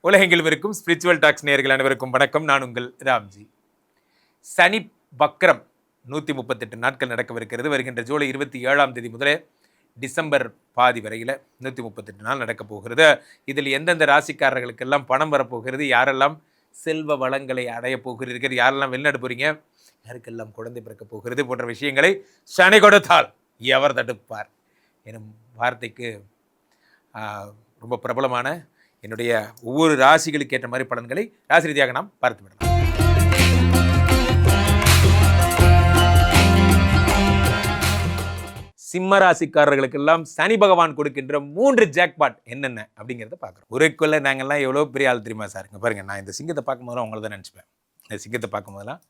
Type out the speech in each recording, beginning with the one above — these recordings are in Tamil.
உலகெங்கிலும் இருக்கும் ஸ்பிரிச்சுவல் டாக்ஸ் நேயர்கள் அனைவருக்கும் வணக்கம். நான் உங்கள் ராம்ஜி. சனி வக்ரம் 138 நாட்கள் நடக்கவிருக்கிறது. வருகின்ற ஜூலை 27 முதலே டிசம்பர் பாதி வரையில் 138 நாள் நடக்கப் போகிறது. இதில் எந்தெந்த ராசிக்காரர்களுக்கெல்லாம் பணம் வரப்போகிறது, யாரெல்லாம் செல்வ வளங்களை அடையப் போகிறீர்கள், யாரெல்லாம் வெளிநாடு போகிறீங்க, யாருக்கெல்லாம் குழந்தை பிறக்கப் போகிறது போன்ற விஷயங்களை சனி கொடுத்தால் எவர் தடுப்பார் எனும் வார்த்தைக்கு ரொம்ப பிரபலமான என்னுடைய ஒவ்வொரு ராசிகளுக்கு ஏற்ற மாதிரி பலன்களை ராசி ரீதியாக நாம் பார்த்து விடலாம். சிம்ம ராசிக்காரர்களுக்கெல்லாம் சனி பகவான் கொடுக்கின்ற 3 ஜாக்பாட் என்னென்ன அப்படிங்கிறத பார்க்குறோம். உரைக்குள்ள நாங்கள்லாம் எவ்வளோ பெரிய ஆள் தெரியுமா சார்? இங்கே பாருங்கள், நான் இந்த சிங்கத்தை பார்க்கும்போது அவங்கள தான் நினச்சிப்பேன். இந்த சிங்கத்தை பார்க்கும்போதெல்லாம்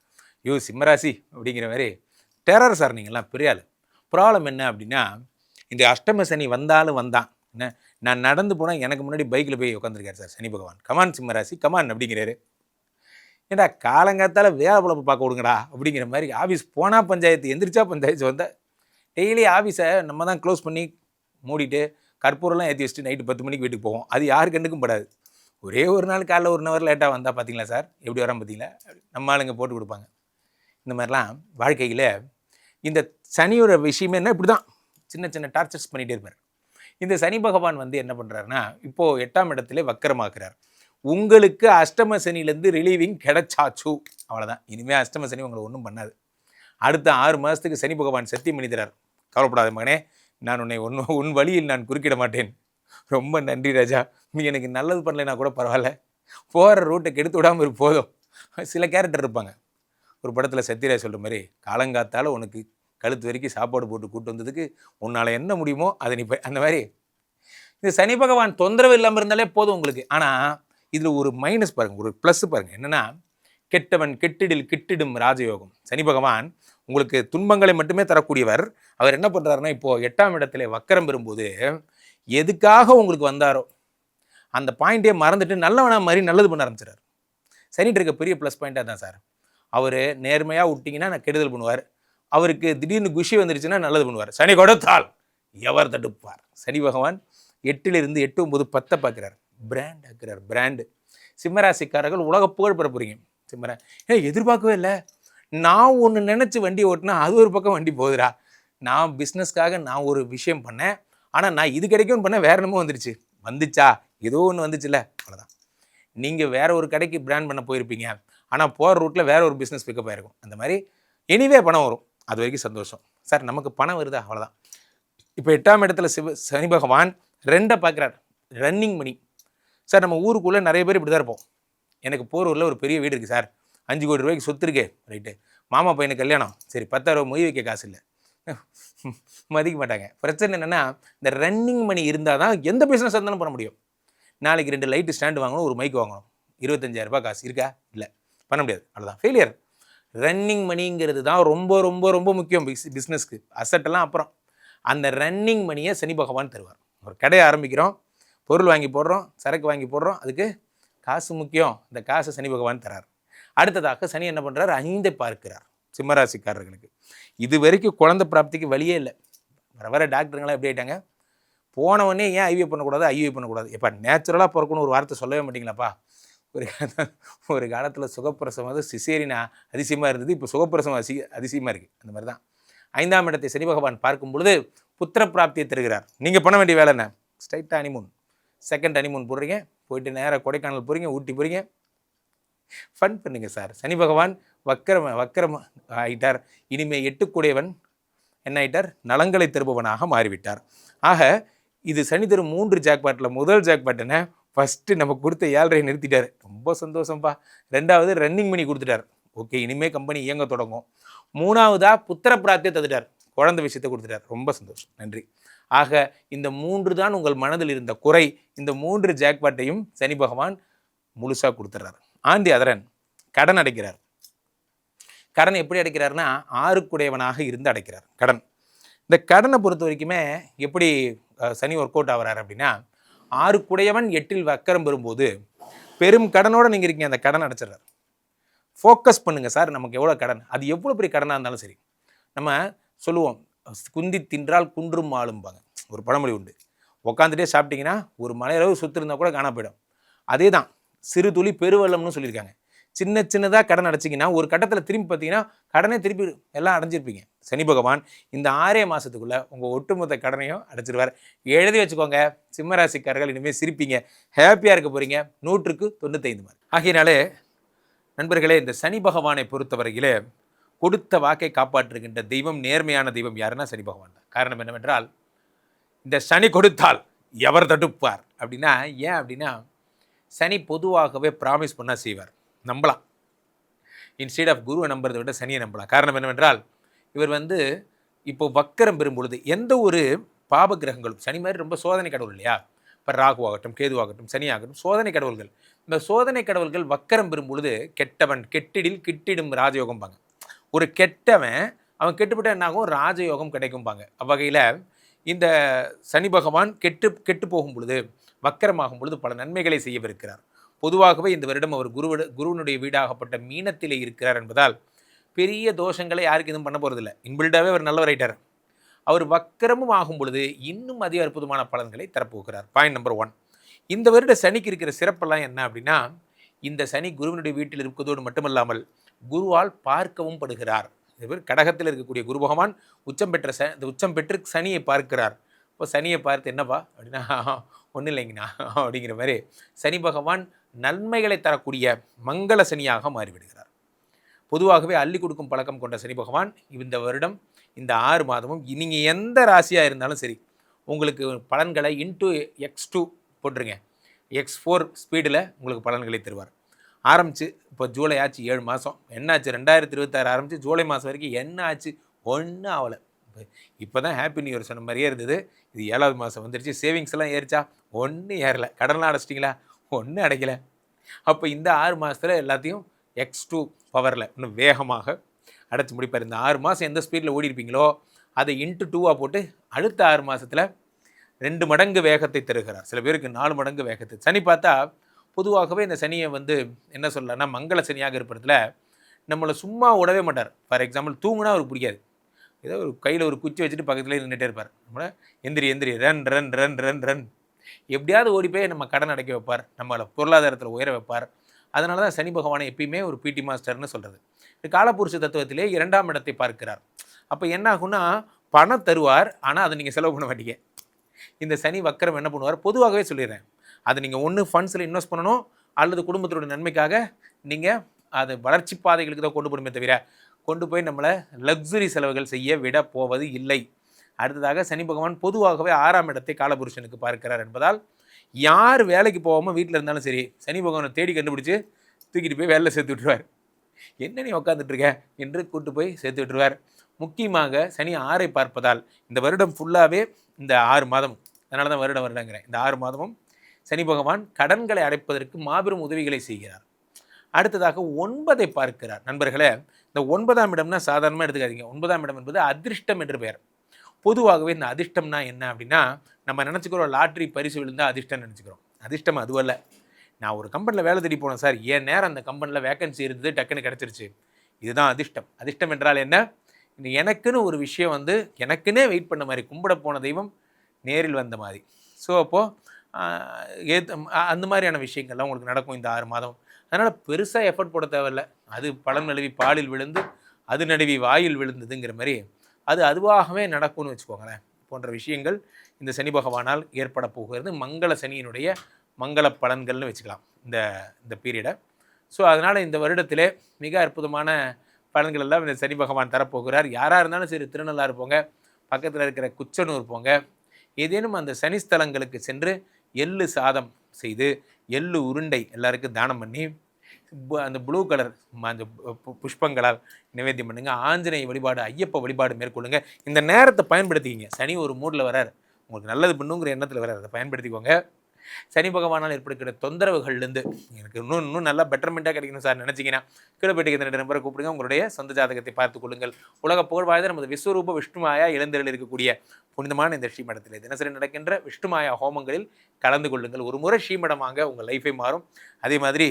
சிம்மராசி அப்படிங்கிற மாதிரி டெரர் சார், நீங்கள்லாம் பெரிய ஆள். ப்ராப்ளம் என்ன அப்படின்னா, இந்த அஷ்டம சனி வந்தாலும் வந்தான் என்ன, நான் நடந்து போனால் எனக்கு முன்னாடி பைக்கில் போய் உட்காந்துருக்காரு சார் சனி பகவான். கமான் சிம்மராசி கமான் அப்படிங்கிறாரு. ஏண்டா காலங்காத்தால் வேலை பொழப்பு பார்க்க விடுங்கடா அப்படிங்கிற மாதிரி. ஆஃபீஸ் போனால் பஞ்சாயத்து, எந்திரிச்சா பஞ்சாயத்து வந்தால் டெய்லி ஆஃபீஸை நம்ம தான் க்ளோஸ் பண்ணி மூடிட்டு கற்பூரெல்லாம் ஏற்றி வச்சுட்டு நைட்டு 10 மணிக்கு வீட்டுக்கு போவோம். அது யாரு கண்டுக்கும் படாது. ஒரே ஒரு நாள் காலைல 1 ஹவர் லேட்டாக வந்தால் பார்த்தீங்களா சார் எப்படி வராமல் பார்த்தீங்களா, நம்ம ஆளுங்க போட்டு கொடுப்பாங்க. இந்த மாதிரிலாம் வாழ்க்கையில் இந்த சனியோட விஷயமே என்ன, இப்படி தான் சின்ன சின்ன டார்ச்சர்ஸ் பண்ணிகிட்டே இருப்பார். இந்த சனி பகவான் என்ன பண்ணுறாருன்னா, இப்போது 8ஆம் இடத்துல வக்கரமாக்குறார். உங்களுக்கு அஷ்டம சனிலேருந்து ரிலீவிங் கிடைச்சாச்சு, அவ்வளோதான். இனிமேல் அஷ்டம சனி உங்களை ஒன்றும் பண்ணாது. அடுத்த 6 மாதத்துக்கு சனி பகவான் சத்தியம் பண்ணிக்கிறார். கவலைப்படாத மகனே, நான் உன் வழியில் நான் குறுக்கிட மாட்டேன். ரொம்ப நன்றி ராஜா, நீ எனக்கு நல்லது பண்ணலைன்னா கூட பரவாயில்ல, போகிற ரூட்டை கெடுத்து விடாமல் இரு போதும். சில கேரக்டர் இருப்பாங்க. ஒரு படத்தில் சத்யராஜ் சொல்கிற மாதிரி, காலங்காத்தால் உனக்கு கழுத்து வரைக்கும் சாப்பாடு போட்டு கூட்டு வந்ததுக்கு உன்னால் என்ன முடியுமோ அதை நீ அந்த மாதிரி. இந்த சனி பகவான் தொந்தரவு இல்லாமல் இருந்தாலே போதும் உங்களுக்கு. ஆனால் இதில் ஒரு மைனஸ் பாருங்கள், ஒரு ப்ளஸ் பாருங்கள். என்னென்னா, கெட்டவன் கெட்டிடில் கிட்டிடும் ராஜயோகம். சனி பகவான் உங்களுக்கு துன்பங்களை மட்டுமே தரக்கூடியவர். அவர் என்ன பண்ணுறாருன்னா, இப்போது 8ஆம் இடத்துல வக்கரம் பெறும்போது எதுக்காக உங்களுக்கு வந்தாரோ அந்த பாயிண்ட்டே மறந்துட்டு நல்லவனா மாதிரி நல்லது பண்ண ஆரம்பிச்சிடார். சனிட்டு இருக்க பெரிய ப்ளஸ் பாயிண்ட்டாக தான் சார். அவர் நேர்மையாக விட்டிங்கன்னா நான் கெடுதல் பண்ணுவார். அவருக்கு திடீர்னு குஷி வந்துருச்சுன்னா நல்லது பண்ணுவார். சனி கொடுத்தால் எவர் தடுப்பார். சனி பகவான் 8லிருந்து 8, 9, 10 பார்க்குறார். Brand ஆக்குறார், brand. சிம்மராசிக்காரர்கள் உலக புகழ் பெற போகிறீங்க. எதிர்பார்க்கவே இல்லை. நான் ஒன்று நினச்சி வண்டி ஓட்டினா அது ஒரு பக்கம் வண்டி போகுதுடா. நான் பிஸ்னஸ்க்காக நான் ஒரு விஷயம் பண்ணேன், ஆனால் நான் இது கிடைக்கும்னு பண்ணேன், வேற என்னமோ வந்துச்சா ஏதோ ஒன்று வந்துச்சுல்ல, அவ்வளோதான். நீங்கள் வேற ஒரு கடைக்கு பிராண்ட் பண்ண போயிருப்பீங்க, ஆனால் போகிற ரூட்டில் வேற ஒரு பிஸ்னஸ் பிக்கப் ஆகிருக்கும். அந்த மாதிரி எனிவே பணம் வரும், அது வரைக்கும் சந்தோஷம் சார். நமக்கு பணம் வருதா, அவ்வளோதான். இப்போ 8ஆம் இடத்துல சனி பகவான் 2 பார்க்குறார், ரன்னிங் மணி. சார் நம்ம ஊருக்குள்ளே நிறைய பேர் இப்படி தான் இருப்போம். எனக்கு போரூரில் ஒரு பெரிய வீடு இருக்குது சார், 5 கோடி ரூபாய்க்கு சொத்து இருக்கே, ரைட்டு. மாமா பையனுக்கு கல்யாணம், சரி 10,000 ரூபா மொய் வைக்க காசு இல்லை, மதிக்க மாட்டாங்க. பிரச்சனை என்னென்னா, இந்த ரன்னிங் மணி இருந்தால் தான் எந்த பிஸ்னஸ் இருந்தாலும் பண்ண முடியும். நாளைக்கு 2 லைட்டு ஸ்டாண்டு வாங்கணும், ஒரு மைக் வாங்கணும், 25,000 ரூபாய் காசு இருக்கா, இல்லை, பண்ண முடியாது, அவ்வளோதான், ஃபெயிலியர். ரன்னிங் மணிங்கிறது தான் ரொம்ப ரொம்ப ரொம்ப முக்கியம் பிஸ்னஸ்க்கு. அசட்டெல்லாம் அப்புறம். அந்த ரன்னிங் மணியை சனி பகவான் தருவார். ஒரு கடையை ஆரம்பிக்கிறோம், பொருள் வாங்கி போடுறோம், சரக்கு வாங்கி போடுறோம், அதுக்கு காசு முக்கியம். இந்த காசை சனி பகவான் தரார். அடுத்ததாக சனி என்ன பண்ணுறார், 5 பார்க்கிறார் சிம்மராசிக்காரர்களுக்கு. இது வரைக்கும் குழந்தை பிராப்திக்கு வழியே இல்லை. வர டாக்டருங்களாம் எப்படி ஆகிட்டாங்க, போனவொடனே ஏன் ஐவிஎஃப் பண்ணக்கூடாது, ஐவிஎஃப் பண்ணக்கூடாது, எப்போ நேச்சுரலாக பிறக்கணும் ஒரு வார்த்தை சொல்லவே மாட்டிங்களாப்பா. ஒரு காலத்தில் சுகப்பிரசவம் வந்து சிசேரினா அதிசயமாக இருந்தது, இப்போ சுகப்பிரசவம் அதிசயமாக இருக்குது. அந்த மாதிரி தான் 5ஆம் இடத்தை சனி பகவான் பார்க்கும் பொழுது புத்திர பிராப்தியை தருகிறார். நீங்கள் பண்ண வேண்டிய வேலை என்ன, ஸ்ட்ரைட்டாக ஹனிமூன், செகண்ட் ஹனிமூன் போடுறீங்க, போயிட்டு நேராக கொடைக்கானல் போகிறீங்க, ஊட்டி போகிறீங்க, ஃபன் பண்ணுங்க சார். சனி பகவான் வக்கரம் ஆகிட்டார். இனிமேல் 8 கூடையவன் என்ன ஆகிட்டார், நலங்களை தருபவனாக மாறிவிட்டார். ஆக இது சனி தரும் 3 ஜாக்பாட்டில் முதல் ஜாக்பாட் என்ன, ஃபஸ்ட்டு நம்ம கொடுத்த 7.5 நிறுத்திட்டார், ரொம்ப சந்தோஷம்ப்பா. 2வது ரன்னிங் மணி கொடுத்துட்டார், ஓகே, இனிமேல் கம்பெனி இயங்க தொடங்கும். 3வதாக புத்திர பிராப்தியை தந்துட்டார், குழந்தை விஷயத்தை கொடுத்துட்டார், ரொம்ப சந்தோஷம், நன்றி. ஆக இந்த 3 தான் உங்கள் மனதில் இருந்த குறை. இந்த 3 ஜாக்பாட்டையும் சனி பகவான் முழுசாக கொடுத்துட்றாரு. ஆண்டி அதரன் கடன் அடைக்கிறார். கடன் எப்படி அடைக்கிறாருன்னா, 6 கூடையவனாக இருந்து அடைக்கிறார் கடன். இந்த கடனை பொறுத்த வரைக்குமே எப்படி சனி ஒர்க் அவுட் ஆகிறார் அப்படின்னா, 6 கூடையவன் 8இல் வக்கரம் பெறும்போது பெரும் கடனோடு நீங்கள் இருக்கீங்க, அந்த கடன் அடைச்சிடுறார். ஃபோக்கஸ் பண்ணுங்கள் சார், நமக்கு எவ்வளோ கடன், அது எவ்வளோ பெரிய கடனாக இருந்தாலும் சரி. நம்ம சொல்லுவோம், குந்தி தின்றால் குன்றும் ஆளும்பாங்க, ஒரு பழமொழி உண்டு. உட்காந்துட்டே சாப்பிட்டீங்கன்னா ஒரு மலையளவு சொத்து இருந்தால் கூட காணா போயிடும். அதே தான் சிறு துளி பெருவெள்ளம்னு சொல்லியிருக்காங்க. சின்ன சின்னதாக கடன் அடைச்சிங்கன்னா ஒரு கட்டத்தில் திரும்பி பார்த்தீங்கன்னா கடனே திருப்பி எல்லாம் அடைஞ்சிருப்பீங்க. சனி பகவான் இந்த 6 மாதத்துக்குள்ளே உங்கள் ஒட்டுமொத்த கடனையும் அடைச்சிருவார். எழுதி வச்சுக்கோங்க, சிம்மராசிக்காரர்கள் இனிமேல் சிரிப்பீங்க, ஹாப்பியாக இருக்க போகிறீங்க. 100க்கு 95 மார்க். ஆகையினாலே நண்பர்களே, இந்த சனி பகவானை பொறுத்தவரையிலே கொடுத்த வாக்கை காப்பாற்றுகின்ற தெய்வம், நேர்மையான தெய்வம் யாருன்னா சனி பகவான் தான். காரணம் என்னவென்றால், இந்த சனி கொடுத்தால் எவர் தடுப்பார் அப்படின்னா, ஏன் அப்படின்னா சனி பொதுவாகவே ப்ராமிஸ் பண்ணால் செய்வார், நம்பலாம். இன்ஸ்டீட் ஆஃப் குருவை நம்புறதை விட சனியை நம்பலாம். காரணம் என்னவென்றால், இவர் இப்போ வக்கரம் பெறும்பொழுது எந்த ஒரு பாப கிரகங்களும், சனி மாதிரி ரொம்ப சோதனை கடவுள் இல்லையா, இப்போ ராகுவாகட்டும் கேதுவாகட்டும் சனியாகட்டும் சோதனை கடவுள்கள். இந்த சோதனை கடவுள்கள் வக்கரம் பெறும்பொழுது கெட்டவன் கெட்டிடில் கிட்டிடும் ராஜயோகம்பாங்க. ஒரு கெட்டவன் அவன் கெட்டுப்பட்ட என்னாகும், ராஜயோகம் கிடைக்கும்பாங்க. அவ்வகையில் இந்த சனி பகவான் கெட்டு போகும் பொழுது, வக்கரமாகும் பொழுது பல நன்மைகளை செய்யவிருக்கிறார். பொதுவாகவே இந்த வருடம் அவர் குருவனுடைய வீடாகப்பட்ட மீனத்திலே இருக்கிறார் என்பதால் பெரிய தோஷங்களை யாருக்கு எதுவும் பண்ண போகிறதில்லை. இன்பில்டாகவே அவர் நல்லவர் ரைட்டர். அவர் வக்கரமும் ஆகும் பொழுது இன்னும் அதிக அற்புதமான பலன்களை தரப்போகிறார். பாயிண்ட் நம்பர் 1, இந்த வருட சனிக்கு இருக்கிற சிறப்பெல்லாம் என்ன அப்படின்னா, இந்த சனி குருவனுடைய வீட்டில் இருப்பதோடு மட்டுமல்லாமல் குருவால் பார்க்கவும் படுகிறார். இவர் கடகத்தில் இருக்கக்கூடிய குரு பகவான் உச்சம் பெற்று சனியை பார்க்கிறார். இப்போ சனியை பார்த்து என்னப்பா அப்படின்னா, ஒன்றும் இல்லைங்கண்ணா அப்படிங்கிற மாதிரி சனி பகவான் நன்மைகளை தரக்கூடிய மங்கள சனியாக மாறிவிடுகிறார். பொதுவாகவே அள்ளி கொடுக்கும் பழக்கம் கொண்ட சனி பகவான் இந்த வருடம் இந்த 6 மாதமும் நீங்கள் எந்த ராசியாக இருந்தாலும் சரி, உங்களுக்கு பலன்களை x2 போட்டுருங்க, x4 ஸ்பீடில் உங்களுக்கு பலன்களை தருவார். ஆரம்பித்து இப்போ ஜூலை ஆச்சு, 7 மாதம் என்னாச்சு, 2026 ஆரம்பித்து ஜூலை மாதம் வரைக்கும் என்ன ஆச்சு, ஒன்றும் ஆகலை. இப்போ தான் ஹாப்பி நியூ இயர் சொன்ன மாதிரியே இருந்தது. இது 7வது மாதம் வந்துருச்சு. சேவிங்ஸ் எல்லாம் ஏறிச்சா, ஒன்றும் ஏறலை. கடன்லாம் அடைச்சிட்டிங்களா, ஒன்றும் அடைக்கலை. அப்போ இந்த 6 மாதத்தில் எல்லாத்தையும் x2 பவரில் இன்னும் வேகமாக அடைச்சி முடிப்பார். இந்த 6 மாதம் எந்த ஸ்பீடில் ஓடி இருப்பீங்களோ அதை *2 போட்டு அடுத்த 6 மாதத்தில் 2 மடங்கு வேகத்தை தருகிறார். சில பேருக்கு 4 மடங்கு வேகத்தை. சனி பார்த்தா பொதுவாகவே இந்த சனியை என்ன சொல்லலாம்னா, மங்கள சனியாக இருப்பதில் நம்மளை சும்மா விடவே மாட்டார். ஃபார் எக்ஸாம்பிள், தூங்குனா அவருக்கு பிடிக்காது. ஏதோ ஒரு கையில் ஒரு குச்சி வச்சுட்டு பக்கத்துலேயே நின்றுட்டே இருப்பார். நம்மளை எந்திரி run run run run run எப்படியாவது ஓடி போய் நம்ம கடன் அடைக்க வைப்பார், நம்மளை பொருளாதாரத்தில் உயர வைப்பார். அதனால தான் சனி பகவானை எப்பயுமே ஒரு பிடி மாஸ்டர்னு சொல்கிறது. காலபுருஷ தத்துவத்திலே 2ஆம் இடத்தை பார்க்கிறார். அப்போ என்ன ஆகும்னா, பணம் தருவார், ஆனால் அதை நீங்கள் செலவு பண்ண மாட்டீங்க. இந்த சனி வக்கரம் என்ன பண்ணுவார், பொதுவாகவே சொல்லிடுறேன், அதை நீங்கள் ஒன்று ஃபண்ட்ஸில் இன்வெஸ்ட் பண்ணணும், அல்லது குடும்பத்தோட நன்மைக்காக நீங்கள் அது வளர்ச்சி பாதைகளுக்கு தான் கொண்டு போகணுமே தவிர கொண்டு போய் நம்மளை லக்ஸுரி செலவுகள் செய்ய விட போவது இல்லை. அடுத்ததாக சனி பகவான் பொதுவாகவே 6ஆம் இடத்தை காலபுருஷனுக்கு பார்க்கிறார் என்பதால் யார் வேலைக்கு போகாமல் வீட்டில் இருந்தாலும் சரி, சனி பகவானை தேடி கண்டுபிடிச்சி தூக்கிட்டு போய் வேலையில் சேர்த்து விட்டுருவார். என்ன நீ உட்காந்துட்ருக்க என்று கூட்டு போய் சேர்த்து விட்டுருவார். முக்கியமாக சனி 6ஐ பார்ப்பதால் இந்த வருடம் ஃபுல்லாகவே இந்த 6 மாதம், அதனால தான் வருடங்கிறேன், இந்த 6 மாதமும் சனி பகவான் கடன்களை அடைப்பதற்கு மாபெரும் உதவிகளை செய்கிறார். அடுத்ததாக 9ஐ பார்க்கிறார். நண்பர்களே, இந்த 9ஆம் இடம்னா சாதாரணமாக எடுத்துக்காதீங்க. 9ஆம் இடம் என்பது அதிர்ஷ்டம் என்று பெயர். பொதுவாகவே இந்த அதிர்ஷ்டம்னா என்ன அப்படின்னா, நம்ம நினச்சிக்கிறோம் லாட்ரி பரிசு விழுந்தால் அதிர்ஷ்டம்னு நினச்சிக்கிறோம். அதிர்ஷ்டம் அதுவல்ல. நான் ஒரு கம்பெனியில் வேலை தேடி போனேன் சார், என் நேரம் அந்த கம்பெனியில் வேக்கன்சி இருந்தது, டக்குன்னு கிடச்சிருச்சு, இதுதான் அதிர்ஷ்டம். அதிர்ஷ்டம் என்றால் என்ன, எனக்குன்னு ஒரு விஷயம் எனக்குன்னே வெயிட் பண்ண மாதிரி, கும்பிட போன தெய்வம் நேரில் வந்த மாதிரி. ஸோ அப்போது அந்த மாதிரியான விஷயங்கள்லாம் உங்களுக்கு நடக்கும் இந்த 6 மாதம். அதனால் பெருசாக எஃபர்ட் போட தேவையில்லை. அது பழம் நழுவி பாலில் விழுந்து அது நழுவி வாயில் விழுந்ததுங்கிற மாதிரி அது அதுவாகவே நடக்கும்னு வச்சுக்கோங்களேன். போன்ற விஷயங்கள் இந்த சனி பகவானால் ஏற்பட போகிறது. மங்கள சனியினுடைய மங்கள பலன்கள்னு வச்சுக்கலாம் இந்த பீரியடை. ஸோ அதனால் இந்த வருடத்திலே மிக அற்புதமான பலன்கள் எல்லாம் இந்த சனி பகவான் தரப்போகிறார். யாராக இருந்தாலும் சரி, திருநள்ளாறு போங்க, பக்கத்தில் இருக்கிற குச்சனூர் போங்க, ஏதேனும் அந்த சனி ஸ்தலங்களுக்கு சென்று எள்ளு சாதம் செய்து எள்ளு உருண்டை எல்லாருக்கும் தானம் பண்ணி அந்த ப்ளூ கலர் அந்த புஷ்பங்களால் நிவேத்தியம் பண்ணுங்க. ஆஞ்சநேய வழிபாடு, ஐயப்ப வழிபாடு மேற்கொள்ளுங்க. இந்த நேரத்தை பயன்படுத்திக்கிங்க. சனி ஒரு மூடில் வரார், உங்களுக்கு நல்லது பண்ணுங்கிற எண்ணத்தில் வரார், அதை பயன்படுத்திக்கோங்க. சனி பகவானால் ஏற்படுகிற தொந்தரவுகள்லேருந்து எனக்கு இன்னும் நல்லா பெட்டர்மெண்ட்டாக கிடைக்கணும் சார் நினச்சிங்கன்னா, கீழப்பேட்டுக்கு 2 நம்பரை கூப்பிடுங்க. உங்களுடைய சொந்த ஜாதகத்தை பார்த்து கொள்ளுங்கள். உலக புகழ் வாய்ந்த நமது விஸ்வரூப விஷ்ணுமாயா இளந்தரில் இருக்கக்கூடிய புனிதமான இந்த ஸ்ரீமடத்தில் தினசரி நடக்கின்ற விஷ்ணுமாயா ஹோமங்களில் கலந்து கொள்ளுங்கள். ஒரு முறை ஸ்ரீமடமாங்க உங்கள் லைஃபை மாறும். அதே மாதிரி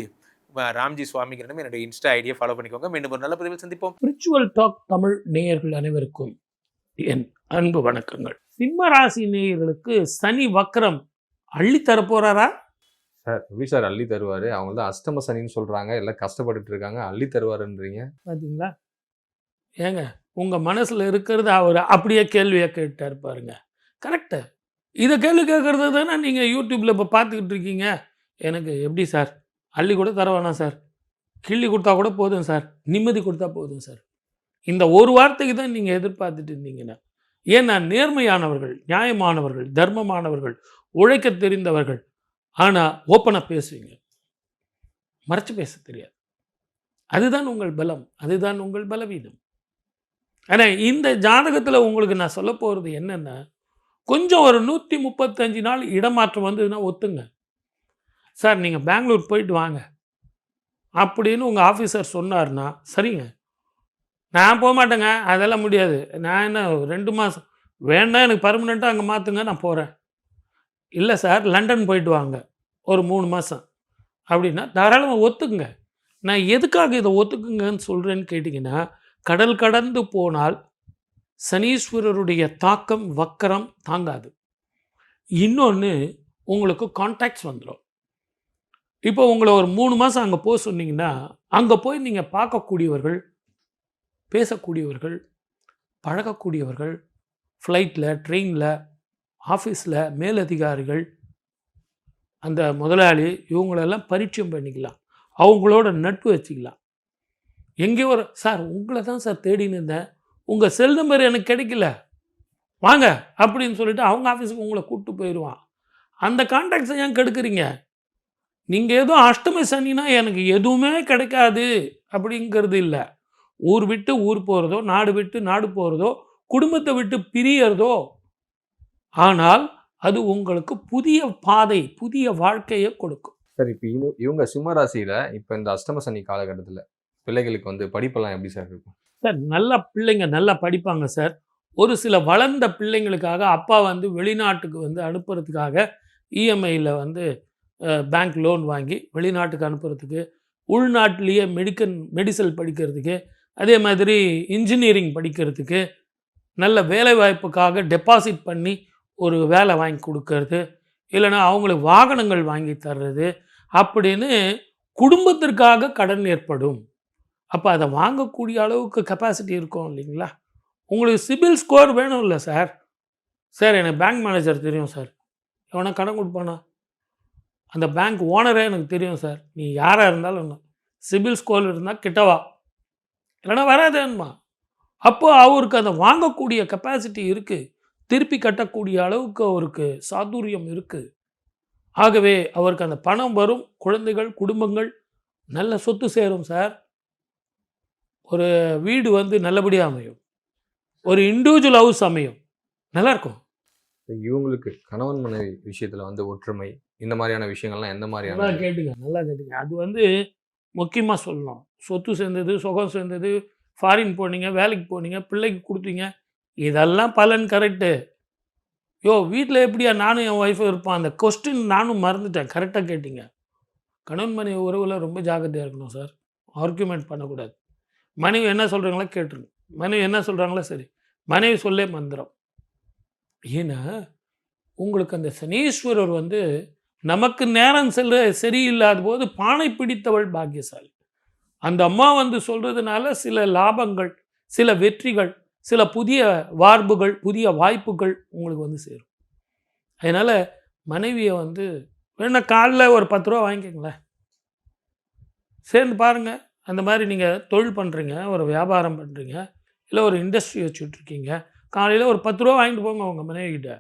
ராம்ஜி சுவாமிகளிடம் என்னுடைய இன்ஸ்டா ஐடியை ஃபாலோ பண்ணிக்கோங்க. மீண்டும் ஒரு நல்ல பதிவில் சந்திப்போம். ஸ்பிரிச்சுவல் டாக் தமிழ் நேயர்கள் அனைவருக்கும் என் அன்பு வணக்கங்கள். சிம்ம ராசி நேயர்களுக்கு சனி வக்ரம் அள்ளி தரப்போறாரா? சார் எப்படி சார் அள்ளி தருவாரு? அவங்க தான் அஷ்டம சனின்னு சொல்றாங்க. எல்லாம் கஷ்டப்பட்டுட்டு இருக்காங்க. அள்ளி தருவாருன்றீங்க. பார்த்தீங்களா? ஏங்க உங்க மனசுல இருக்கிறத அவர் அப்படியே கேள்வியா கேட்டார் பாருங்க. கரெக்ட்டு. இத கேள்வி கேட்கறது தானே நீங்க YouTubeல இப்ப பார்த்துக்கிட்டு இருக்கீங்க. எனக்கு எப்படி சார்? அள்ளி கூட தர வேணாம் சார். கிள்ளி குடுத்தா கூட போதும் சார். நிம்மதி குடுத்தா போதும் சார். இந்த ஒரு வார்த்தைக்கு தான் நீங்க எதிர்பார்த்துட்டு இருந்தீங்கன்னா. ஏன்னா நேர்மையானவர்கள், நியாயமானவர்கள், தர்மமானவர்கள், உழைக்கத் தெரிந்தவர்கள். ஆனா ஓப்பனா பேசுவீங்க. மறைச்சு பேச தெரியாது. அதுதான் உங்கள் பலம். அதுதான் உங்கள் பலவீனம். ஆனா இந்த ஜாதகத்துல உங்களுக்கு நான் சொல்லப் போறது என்னன்னா, கொஞ்சம் ஒரு 135 நாள் இடமாற்றம் வந்ததுன்னா ஒத்துங்க. சார் நீங்க பெங்களூர் போயிட்டு வாங்க. அப்படின்னு உங்க ஆஃபீசர் சொன்னாருன்னா, சரிங்க. நான் போமாட்டேங்க. அதெல்லாம் முடியாது. நான் என்ன 2 மாசம் வேணா எனக்கு பெர்மனன்ட்டா அங்க மாத்துங்க நான் போறேன். இல்ல சார் லண்டன் போயிட்டு வாங்க. ஒரு 3 மாசம். அப்படின்னா தாராளமா ஒத்துக்குங்க. நான் எதுக்காக இத ஒத்துக்குங்கன்னு சொல்றேன்னு கேட்டீங்கன்னா, கடல் கடந்து போனால் சனீஸ்வரருடைய தாக்கம், வக்கரம் தாங்காது. இன்னொன்னு உங்களுக்கு கான்டாக்ட்ஸ் வந்துரும். இப்போ உங்கள ஒரு 3 மாசம் அங்க சொன்னீங்கன்னா, அங்க போய் நீங்க பார்க்கக்கூடியவர்கள், பேசக்கூடியவர்கள், பழகக்கூடியவர்கள், ஃப்ளைட்ல, ட்ரெயின்ல, ஆஃபீஸ்ல மேலதிகாரிகள், அந்த முதலாளி இவங்களெல்லாம் பரிச்சயம் பண்ணிக்கலாம். அவங்களோட நட்பு வச்சுக்கலாம். எங்கேயோ ஒரு சார் உங்கள தான் சார் தேடின்னு இருந்தேன். உங்க செல் நம்பர் எனக்கு கிடைக்கல. வாங்க அப்படின்னு சொல்லிட்டு அவங்க ஆஃபீஸுக்கு உங்கள கூட்டு போயிருவான். அந்த கான்டாக்ட்ஸை ஏன் கெடுக்குறீங்க? நீங்க ஏதோ அஷ்டம சனினா எனக்கு எதுவுமே கிடைக்காது அப்படிங்கிறது இல்ல. ஊர் விட்டு ஊர் போறதோ, நாடு விட்டு நாடு போறதோ, குடும்பத்தை விட்டு பிரியறதோ, ஆனால் அது உங்களுக்கு புதிய பாதை, புதிய வாழ்க்கையை கொடுக்கும். சார் இப்ப இவங்க சிம்ம ராசியில இப்ப இந்த அஷ்டம சனி காலகட்டத்துல பிள்ளைகளுக்கு வந்து படிப்பெல்லாம் எப்படி சார் இருக்கும்? சார் நல்ல பிள்ளைங்க நல்லா படிப்பாங்க சார். ஒரு சில வளர்ந்த பிள்ளைங்களுக்காக அப்பா வந்து வெளிநாட்டுக்கு வந்து அனுப்புறதுக்காக இஎம்ஐல வந்து பேங்க் லோன் வாங்கி வெளிநாட்டுக்கு அனுப்புறதுக்கு, உள்நாட்டிலேயே மெடிசல் படிக்கிறதுக்கு, அதே மாதிரி இன்ஜினியரிங் படிக்கிறதுக்கு, நல்ல வேலைவாய்ப்புக்காக டெபாசிட் பண்ணி ஒரு வேலை வாங்கி கொடுக்கறது, இல்லைன்னா அவங்களுக்கு வாகனங்கள் வாங்கி தர்றது அப்படின்னு குடும்பத்திற்காக கடன் ஏற்படும். அப்போ அதை வாங்கக்கூடிய அளவுக்கு கெப்பாசிட்டி இருக்கும் இல்லைங்களா? உங்களுக்கு சிபில் ஸ்கோர் வேணும் இல்லை சார். சார் எனக்கு பேங்க் மேனேஜர் தெரியும் சார். எவனா கடன் கொடுப்பானா? அந்த பேங்க் ஓனரே எனக்கு தெரியும் சார். நீ யாராக இருந்தாலும் சிபில் ஸ்கோர் இருந்தால் கிட்டவா, இல்லைன்னா வராதேன்மா. அப்போ அவருக்கு அதை வாங்கக்கூடிய கெப்பாசிட்டி இருக்குது. திருப்பி கட்டக்கூடிய அளவுக்கு அவருக்கு சாதுரியம் இருக்குது. ஆகவே அவருக்கு அந்த பணம் வரும். குழந்தைகள், குடும்பங்கள், நல்ல சொத்து சேரும் சார். ஒரு வீடு வந்து நல்லபடியாக அமையும். ஒரு இண்டிவிஜுவல் ஹவுஸ் அமையும். நல்லாயிருக்கும். இவங்களுக்கு கணவன் மனைவி விஷயத்துல வந்து ஒற்றுமை இந்த மாதிரியான விஷயங்கள்லாம் எந்த நல்லா மாதிரியான கேட்டுங்க, நல்லா கேட்டுங்க. அது வந்து முக்கியமாக சொல்லணும். சொத்து சேர்ந்தது, சுகம் சேர்ந்தது, ஃபாரின் போனீங்க, வேலைக்கு போனீங்க, பிள்ளைக்கு கொடுத்தீங்க, இதெல்லாம் பலன் கரெக்டு. வீட்டில் எப்படியா நானும் என் ஒய்ஃபும் இருப்பான்? அந்த கொஸ்டின் நானும் மறந்துட்டேன். கரெக்டாக கேட்டீங்க. கணவன் மனைவி உறவில் ரொம்ப ஜாக்கிரதையாக இருக்கணும் சார். ஆர்கியூமெண்ட் பண்ணக்கூடாது. மனைவி என்ன சொல்கிறாங்களோ கேட்டுருங்க. மனைவி என்ன சொல்கிறாங்களோ சரி. மனைவி சொல்லே மந்திரம். ஏன்னா உங்களுக்கு அந்த சனீஸ்வரர் வந்து நமக்கு நேரம் சரியில்லாத போது பானை பிடித்தவள் பாக்கியசாலி. அந்த அம்மா வந்து சொல்கிறதுனால சில லாபங்கள், சில வெற்றிகள், சில புதிய வார்ப்புகள், புதிய வாய்ப்புகள் உங்களுக்கு வந்து சேரும். அதனால் மனைவியை வந்து வேணா காலைல ஒரு 10 ரூபா வாங்கிக்கங்களேன். சேர்ந்து பாருங்கள். அந்த மாதிரி நீங்கள் தொழில் பண்ணுறீங்க, ஒரு வியாபாரம் பண்ணுறீங்க, இல்லை ஒரு இண்டஸ்ட்ரி வச்சுட்ருக்கீங்க. காலையில் ஒரு 10 ரூபா வாங்கிட்டு போங்க உங்கள் மனைவிக்கிட்ட.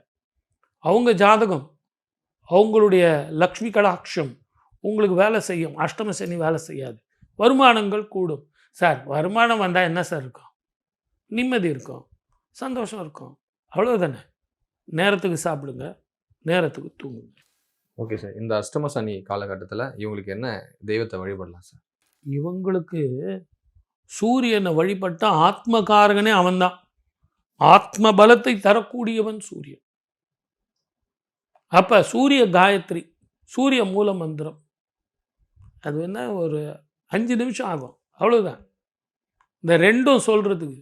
அவங்க ஜாதகம், அவங்களுடைய லக்ஷ்மி கடாட்சம் உங்களுக்கு வேலை செய்யும். அஷ்டம சனி வேலை செய்யாது. வருமானங்கள் கூடும். சார் வருமானம் வந்தால் என்ன சார் இருக்கும்? நிம்மதி இருக்கும், சந்தோஷம் இருக்கும். அவ்வளோதானே. நேரத்துக்கு சாப்பிடுங்க, நேரத்துக்கு தூங்குங்க. Okay sir. இந்த அஷ்டம சனி காலகட்டத்தில் இவங்களுக்கு என்ன தெய்வத்தை வழிபடலாம் சார்? இவங்களுக்கு சூரியனை வழிபட்ட ஆத்மகாரகனே அவன்தான். ஆத்ம பலத்தை தரக்கூடியவன் சூரியன். அப்போ சூரிய காயத்ரி, சூரிய மூல மந்திரம், அது என்ன ஒரு 5 நிமிஷம் ஆகும், அவ்வளோதான். இந்த ரெண்டும் சொல்கிறதுக்கு.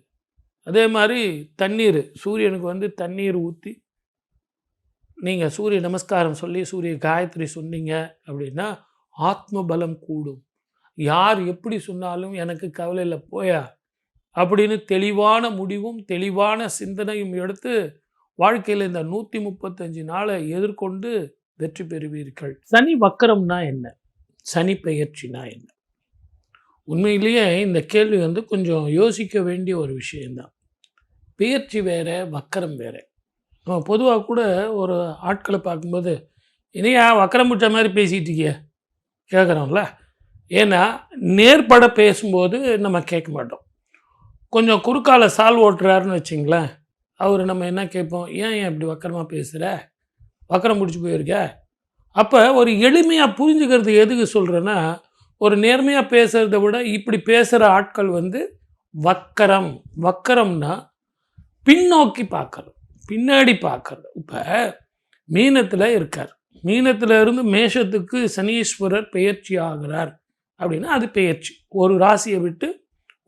அதே மாதிரி தண்ணீர், சூரியனுக்கு வந்து தண்ணீர் ஊற்றி நீங்கள் சூரிய நமஸ்காரம் சொல்லி சூரிய காயத்ரி சொன்னீங்க அப்படின்னா ஆத்ம பலம் கூடும். யார் எப்படி சொன்னாலும் எனக்கு கவலை இல்லை போயா அப்படின்னு தெளிவான முடிவும் தெளிவான சிந்தனையும் எடுத்து வாழ்க்கையில் இந்த 135 நாளை எதிர்கொண்டு வெற்றி பெறுவீர்கள். சனி வக்கரம்னா என்ன, சனி பெயர்ச்சினா என்ன? உண்மையிலேயே இந்த கேள்வி வந்து கொஞ்சம் யோசிக்க வேண்டிய ஒரு விஷயந்தான். பெயர்ச்சி வேறு, வக்கரம் வேறு. நம்ம பொதுவாக கூட ஒரு ஆட்களை பார்க்கும்போது இனியா வக்கரம் பிடிச்ச மாதிரி பேசிகிட்டு இருக்கிய கேட்குறோம்ல. ஏன்னா நேர்பட பேசும்போது நம்ம கேட்க மாட்டோம். கொஞ்சம் குறுக்கால சால் ஓட்டுறாருன்னு வச்சிங்களேன், அவர் நம்ம என்ன கேட்போம், ஏன் இப்படி வக்கரமாக பேசுகிற, வக்கரம் பிடிச்சி போயிருக்க. அப்போ ஒரு எளிமையாக புரிஞ்சுக்கிறது எதுக்கு சொல்கிறேன்னா, ஒரு நேர்மையாக பேசுகிறத விட இப்படி பேசுகிற ஆட்கள் வந்து வக்கரம். வக்கரம்னா பின்னோக்கி பார்க்கறது, பின்னாடி பார்க்கறது. இப்போ மீனத்தில் இருக்கார், மீனத்தில் இருந்து மேஷத்துக்கு சனீஸ்வரர் பெயர்ச்சி ஆகிறார் அப்படின்னா அது பெயர்ச்சி. ஒரு ராசியை விட்டு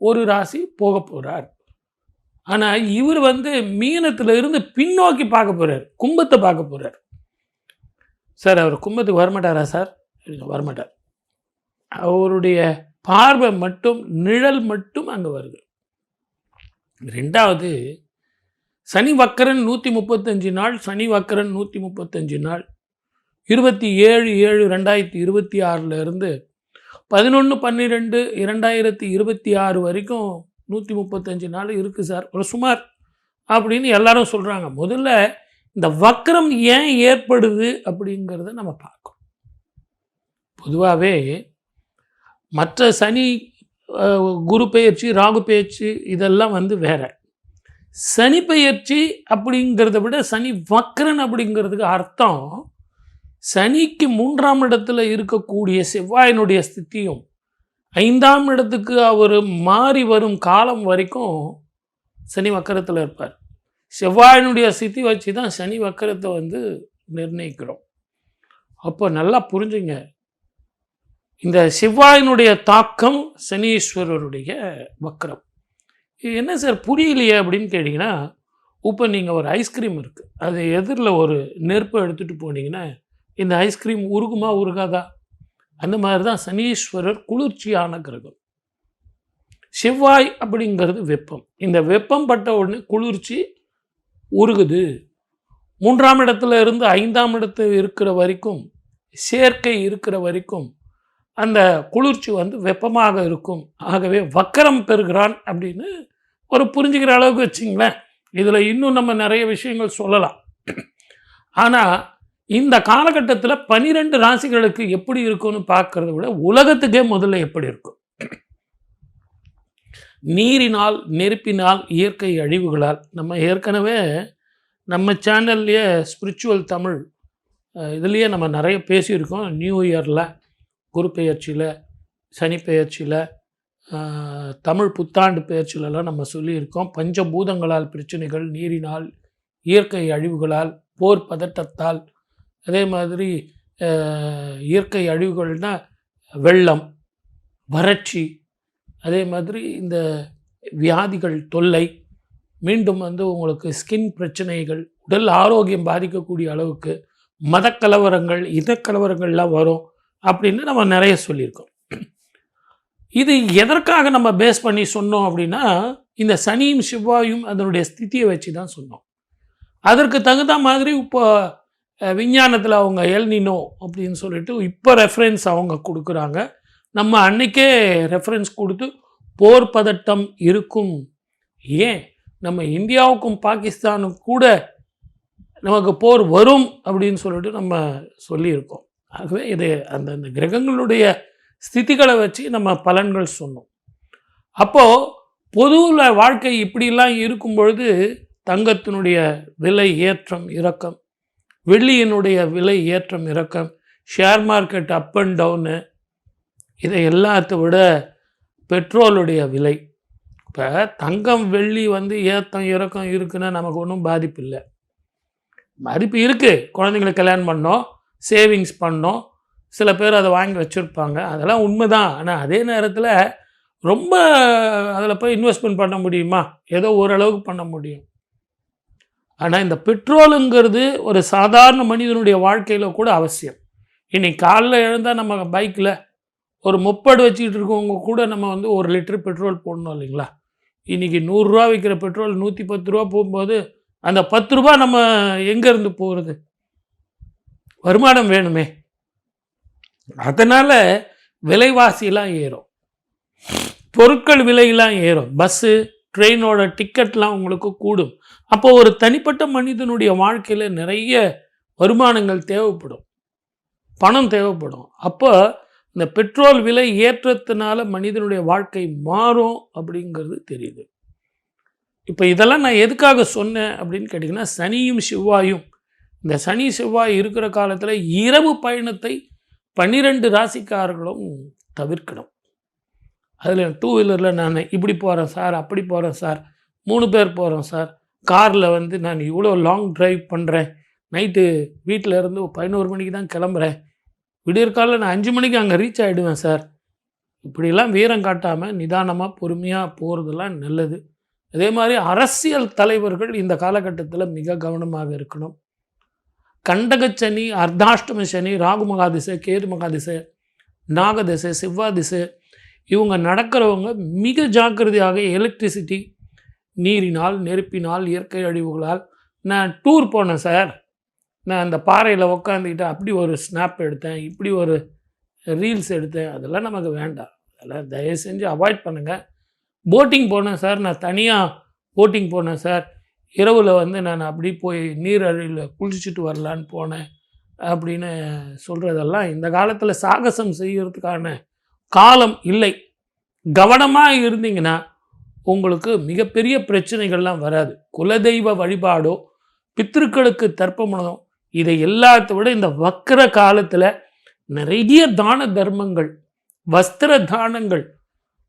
ஒரு ராசி போக போகிறார். ஆனால் இவர் வந்து மீனத்தில் இருந்து பின்னோக்கி பார்க்க போகிறார், கும்பத்தை பார்க்க போகிறார். சார் அவர் கும்பத்துக்கு வரமாட்டாரா சார்? வரமாட்டார். அவருடைய பார்வை மட்டும், நிழல் மட்டும் அங்கே வருது. ரெண்டாவது, சனி வக்கரன் 135 நாள், சனி வக்கரன் 135 நாள் 27/7/2026 இருந்து 11/12/2026 வரைக்கும் 135 நாள் இருக்குது சார், ஒரு சுமார் அப்படின்னு எல்லாரும் சொல்கிறாங்க. முதல்ல இந்த வக்கரம் ஏன் ஏற்படுது அப்படிங்கிறத நம்ம பார்க்கணும். பொதுவாகவே மற்ற சனி குரு பெயர்ச்சி, ராகு பெயர்ச்சி இதெல்லாம் வந்து வேற. சனி பெயர்ச்சி அப்படிங்கிறத விட சனி வக்கரன் அப்படிங்கிறதுக்கு அர்த்தம் சனிக்கு 3ஆம் இடத்துல இருக்கக்கூடிய செவ்வாயினுடைய ஸ்திதியும் 5ஆம் இடத்துக்கு அவர் மாறி வரும் காலம் வரைக்கும் சனி வக்கரத்தில் இருப்பார். செவ்வாயினுடைய ஸ்திதி வச்சு தான் சனி வக்கரத்தை வந்து நிர்ணயிக்கிறோம். அப்போ நல்லா புரிஞ்சுங்க, இந்த செவ்வாயினுடைய தாக்கம் சனீஸ்வரருடைய வக்கரம். என்ன சார் புரியலையே அப்படின்னு கேட்டிங்கன்னா, இப்போ நீங்கள் ஒரு ஐஸ்கிரீம் இருக்குது, அது எதிரில் ஒரு நெருப்பை எடுத்துகிட்டு போனீங்கன்னா இந்த ஐஸ்கிரீம் உருகுமா உருகாதா? அந்த மாதிரி தான் சனீஸ்வரர் குளிர்ச்சியான கிரகம். செவ்வாய் அப்படிங்கிறது வெப்பம். இந்த வெப்பம் பட்ட உடனே குளிர்ச்சி உருகுது. 3ஆம் இடத்துல இருந்து 5ஆம் இடத்துல இருக்கிற வரைக்கும், சேர்க்கை இருக்கிற வரைக்கும் அந்த குளிர்ச்சி வந்து வெப்பமாக இருக்கும். ஆகவே வக்கரம் பெறுகிறான் அப்படின்னு ஒரு புரிஞ்சுக்கிற அளவுக்கு வச்சிங்களேன். இதில் இன்னும் நம்ம நிறைய விஷயங்கள் சொல்லலாம். ஆனால் இந்த காலகட்டத்தில் 12 ராசிகளுக்கு எப்படி இருக்கும்னு பார்க்கறத விட உலகத்துக்கே முதல்ல எப்படி இருக்கும். நீரினால், நெருப்பினால், இயற்கை அழிவுகளால், நம்ம ஏற்கனவே நம்ம சேனல்லையே ஸ்பிரிச்சுவல் தமிழ் இதுலேயே நம்ம நிறைய பேசியிருக்கோம். நியூ இயரில், குரு பெயர்ச்சியில், சனி பெயர்ச்சியில், தமிழ் புத்தாண்டு பெயர்ச்சியிலலாம் நம்ம சொல்லியிருக்கோம். பஞ்சபூதங்களால் பிரச்சனைகள், நீரினால், இயற்கை அழிவுகளால், போர் பதட்டத்தால், அதே மாதிரி இயற்கை அழிவுகள்னால் வெள்ளம், வறட்சி, அதே மாதிரி இந்த வியாதிகள் தொல்லை, மீண்டும் வந்து உங்களுக்கு ஸ்கின் பிரச்சனைகள், உடல் ஆரோக்கியம் பாதிக்கக்கூடிய அளவுக்கு மதக்கலவரங்கள், இனக்கலவரங்கள்லாம் வரும் அப்படின்னு நம்ம நிறைய சொல்லியிருக்கோம். இது எதற்காக நம்ம பேஸ் பண்ணி சொன்னோம் அப்படின்னா, இந்த சனியும் செவ்வாயும் அதனுடைய ஸ்திதியை வச்சு தான் சொன்னோம். அதற்கு தகுந்த மாதிரி இப்போ விஞ்ஞானத்தில் அவங்க எல்னினோ அப்படின்னு சொல்லிட்டு இப்போ ரெஃபரன்ஸ் அவங்க கொடுக்குறாங்க. நம்ம அன்னைக்கே ரெஃபரன்ஸ் கொடுத்து போர் பதட்டம் இருக்கும். ஏன் நம்ம இந்தியாவுக்கும் பாகிஸ்தானுக்கும் கூட நமக்கு போர் வரும் அப்படின்னு சொல்லிட்டு நம்ம சொல்லியிருக்கோம். ஆகவே இது அந்த கிரகங்களுடைய ஸ்திதிகளை வச்சு நம்ம பலன்கள் சொன்னோம். அப்போது பொதுவில் வாழ்க்கை இப்படிலாம் இருக்கும் பொழுது தங்கத்தினுடைய விலை ஏற்றம் இறக்கம், வெள்ளியினுடைய விலை ஏற்றம் இறக்கம், share market up and down, இதை எல்லாத்தை விட பெட்ரோலுடைய விலை. இப்போ தங்கம் வெள்ளி வந்து ஏற்றம் இறக்கம் இருக்குன்னா நமக்கு ஒன்றும் பாதிப்பு இல்லை. பாதிப்பு இருக்குது, குழந்தைங்களுக்கு கல்யாணம் பண்ணோம், சேவிங்ஸ் பண்ணோம், சில பேர் அதை வாங்கி வச்சுருப்பாங்க, அதெல்லாம் உண்மை தான். ஆனால் அதே நேரத்தில் ரொம்ப அதில் போய் இன்வெஸ்ட்மெண்ட் பண்ண முடியுமா? ஏதோ ஓரளவுக்கு பண்ண முடியும். ஆனால் இந்த பெட்ரோலுங்கிறது ஒரு சாதாரண மனிதனுடைய வாழ்க்கையில் கூட அவசியம். இன்னைக்கு காலைல எழுந்தால் நம்ம பைக்கில் ஒரு முப்படு வச்சுக்கிட்டு இருக்கவங்க கூட நம்ம வந்து 1 லிட்டர் பெட்ரோல் போடணும் இல்லைங்களா? இன்றைக்கி 100 ரூபா விற்கிற பெட்ரோல் 110 ரூபா போகும்போது அந்த 10 ரூபா நம்ம எங்கேருந்து போகிறது? வருமானம் வேணுமே. அதனால் விலைவாசிலாம் ஏறும், பொருட்கள் விலையெல்லாம் ஏறும், பஸ்ஸு ட்ரெயினோட டிக்கெட்லாம் உங்களுக்கு கூடும். அப்போ ஒரு தனிப்பட்ட மனிதனுடைய வாழ்க்கையில் நிறைய வருமானங்கள் தேவைப்படும், பணம் தேவைப்படும். அப்போ இந்த பெட்ரோல் விலை ஏற்றத்தினால மனிதனுடைய வாழ்க்கை மாறும் அப்படிங்கிறது தெரியுது. இப்போ இதெல்லாம் நான் எதுக்காக சொன்னேன் அப்படின்னு கேட்டிங்கன்னா, சனியும் செவ்வாயும், இந்த சனி செவ்வாய் இருக்கிற காலத்தில் இரவு பயணத்தை 12 ராசிக்காரர்களும் தவிர்க்கணும். அதில் 2 வீலரில் நான் இப்படி போகிறேன் சார், அப்படி போகிறேன் சார், 3 பேர் போகிறோம் சார், காரில் வந்து நான் இவ்வளோ லாங் ட்ரைவ் பண்ணுறேன், நைட்டு வீட்டில் இருந்து 11 மணிக்கு தான் கிளம்புறேன், விடியற்காலையில் நான் 5 மணிக்கு அங்கே ரீச் ஆகிடுவேன் சார். இப்படிலாம் வீரம் காட்டாமல் நிதானமாக பொறுமையாக போகிறதெல்லாம் நல்லது. அதே மாதிரி அரசியல் தலைவர்கள் இந்த காலகட்டத்தில் மிக கவனமாக இருக்கணும். கண்டகச்சனி, அர்த்தாஷ்டம சனி, ராகு மகாதிசை, கேது மகாதிசை, நாகதிசை, செவ்வாதிசை, இவங்க நடக்கிறவங்க மிக ஜாக்கிரதையாக எலக்ட்ரிசிட்டி, நீரினால், நெருப்பினால், இயற்கை அழிவுகளால். நான் டூர் போனேன் சார், நான் அந்த பாறையில் உக்காந்துக்கிட்டு அப்படி ஒரு ஸ்னாப் எடுத்தேன், இப்படி ஒரு ரீல்ஸ் எடுத்தேன், அதெல்லாம் நமக்கு வேண்டாம். அதெல்லாம் தயவு செஞ்சு அவாய்ட் பண்ணுங்கள். போட்டிங் போனேன் சார், நான் தனியாக போட்டிங் போனேன் சார், இரவில் வந்து நான் அப்படி போய் நீரழியில் குளிச்சுட்டு வரலான்னு போனேன் அப்படின்னு சொல்கிறதெல்லாம் இந்த காலத்தில் சாகசம் செய்கிறதுக்கான காலம் இல்லை. கவனமாக இருந்தீங்கன்னா உங்களுக்கு மிகப்பெரிய பிரச்சனைகள்லாம் வராது. குலதெய்வ வழிபாடோ பித்திருக்களுக்கு தர்ப்பணமோ இதை எல்லாத்த விட இந்த வக்கர காலத்தில் நிறைய தான தர்மங்கள், வஸ்திர தானங்கள்,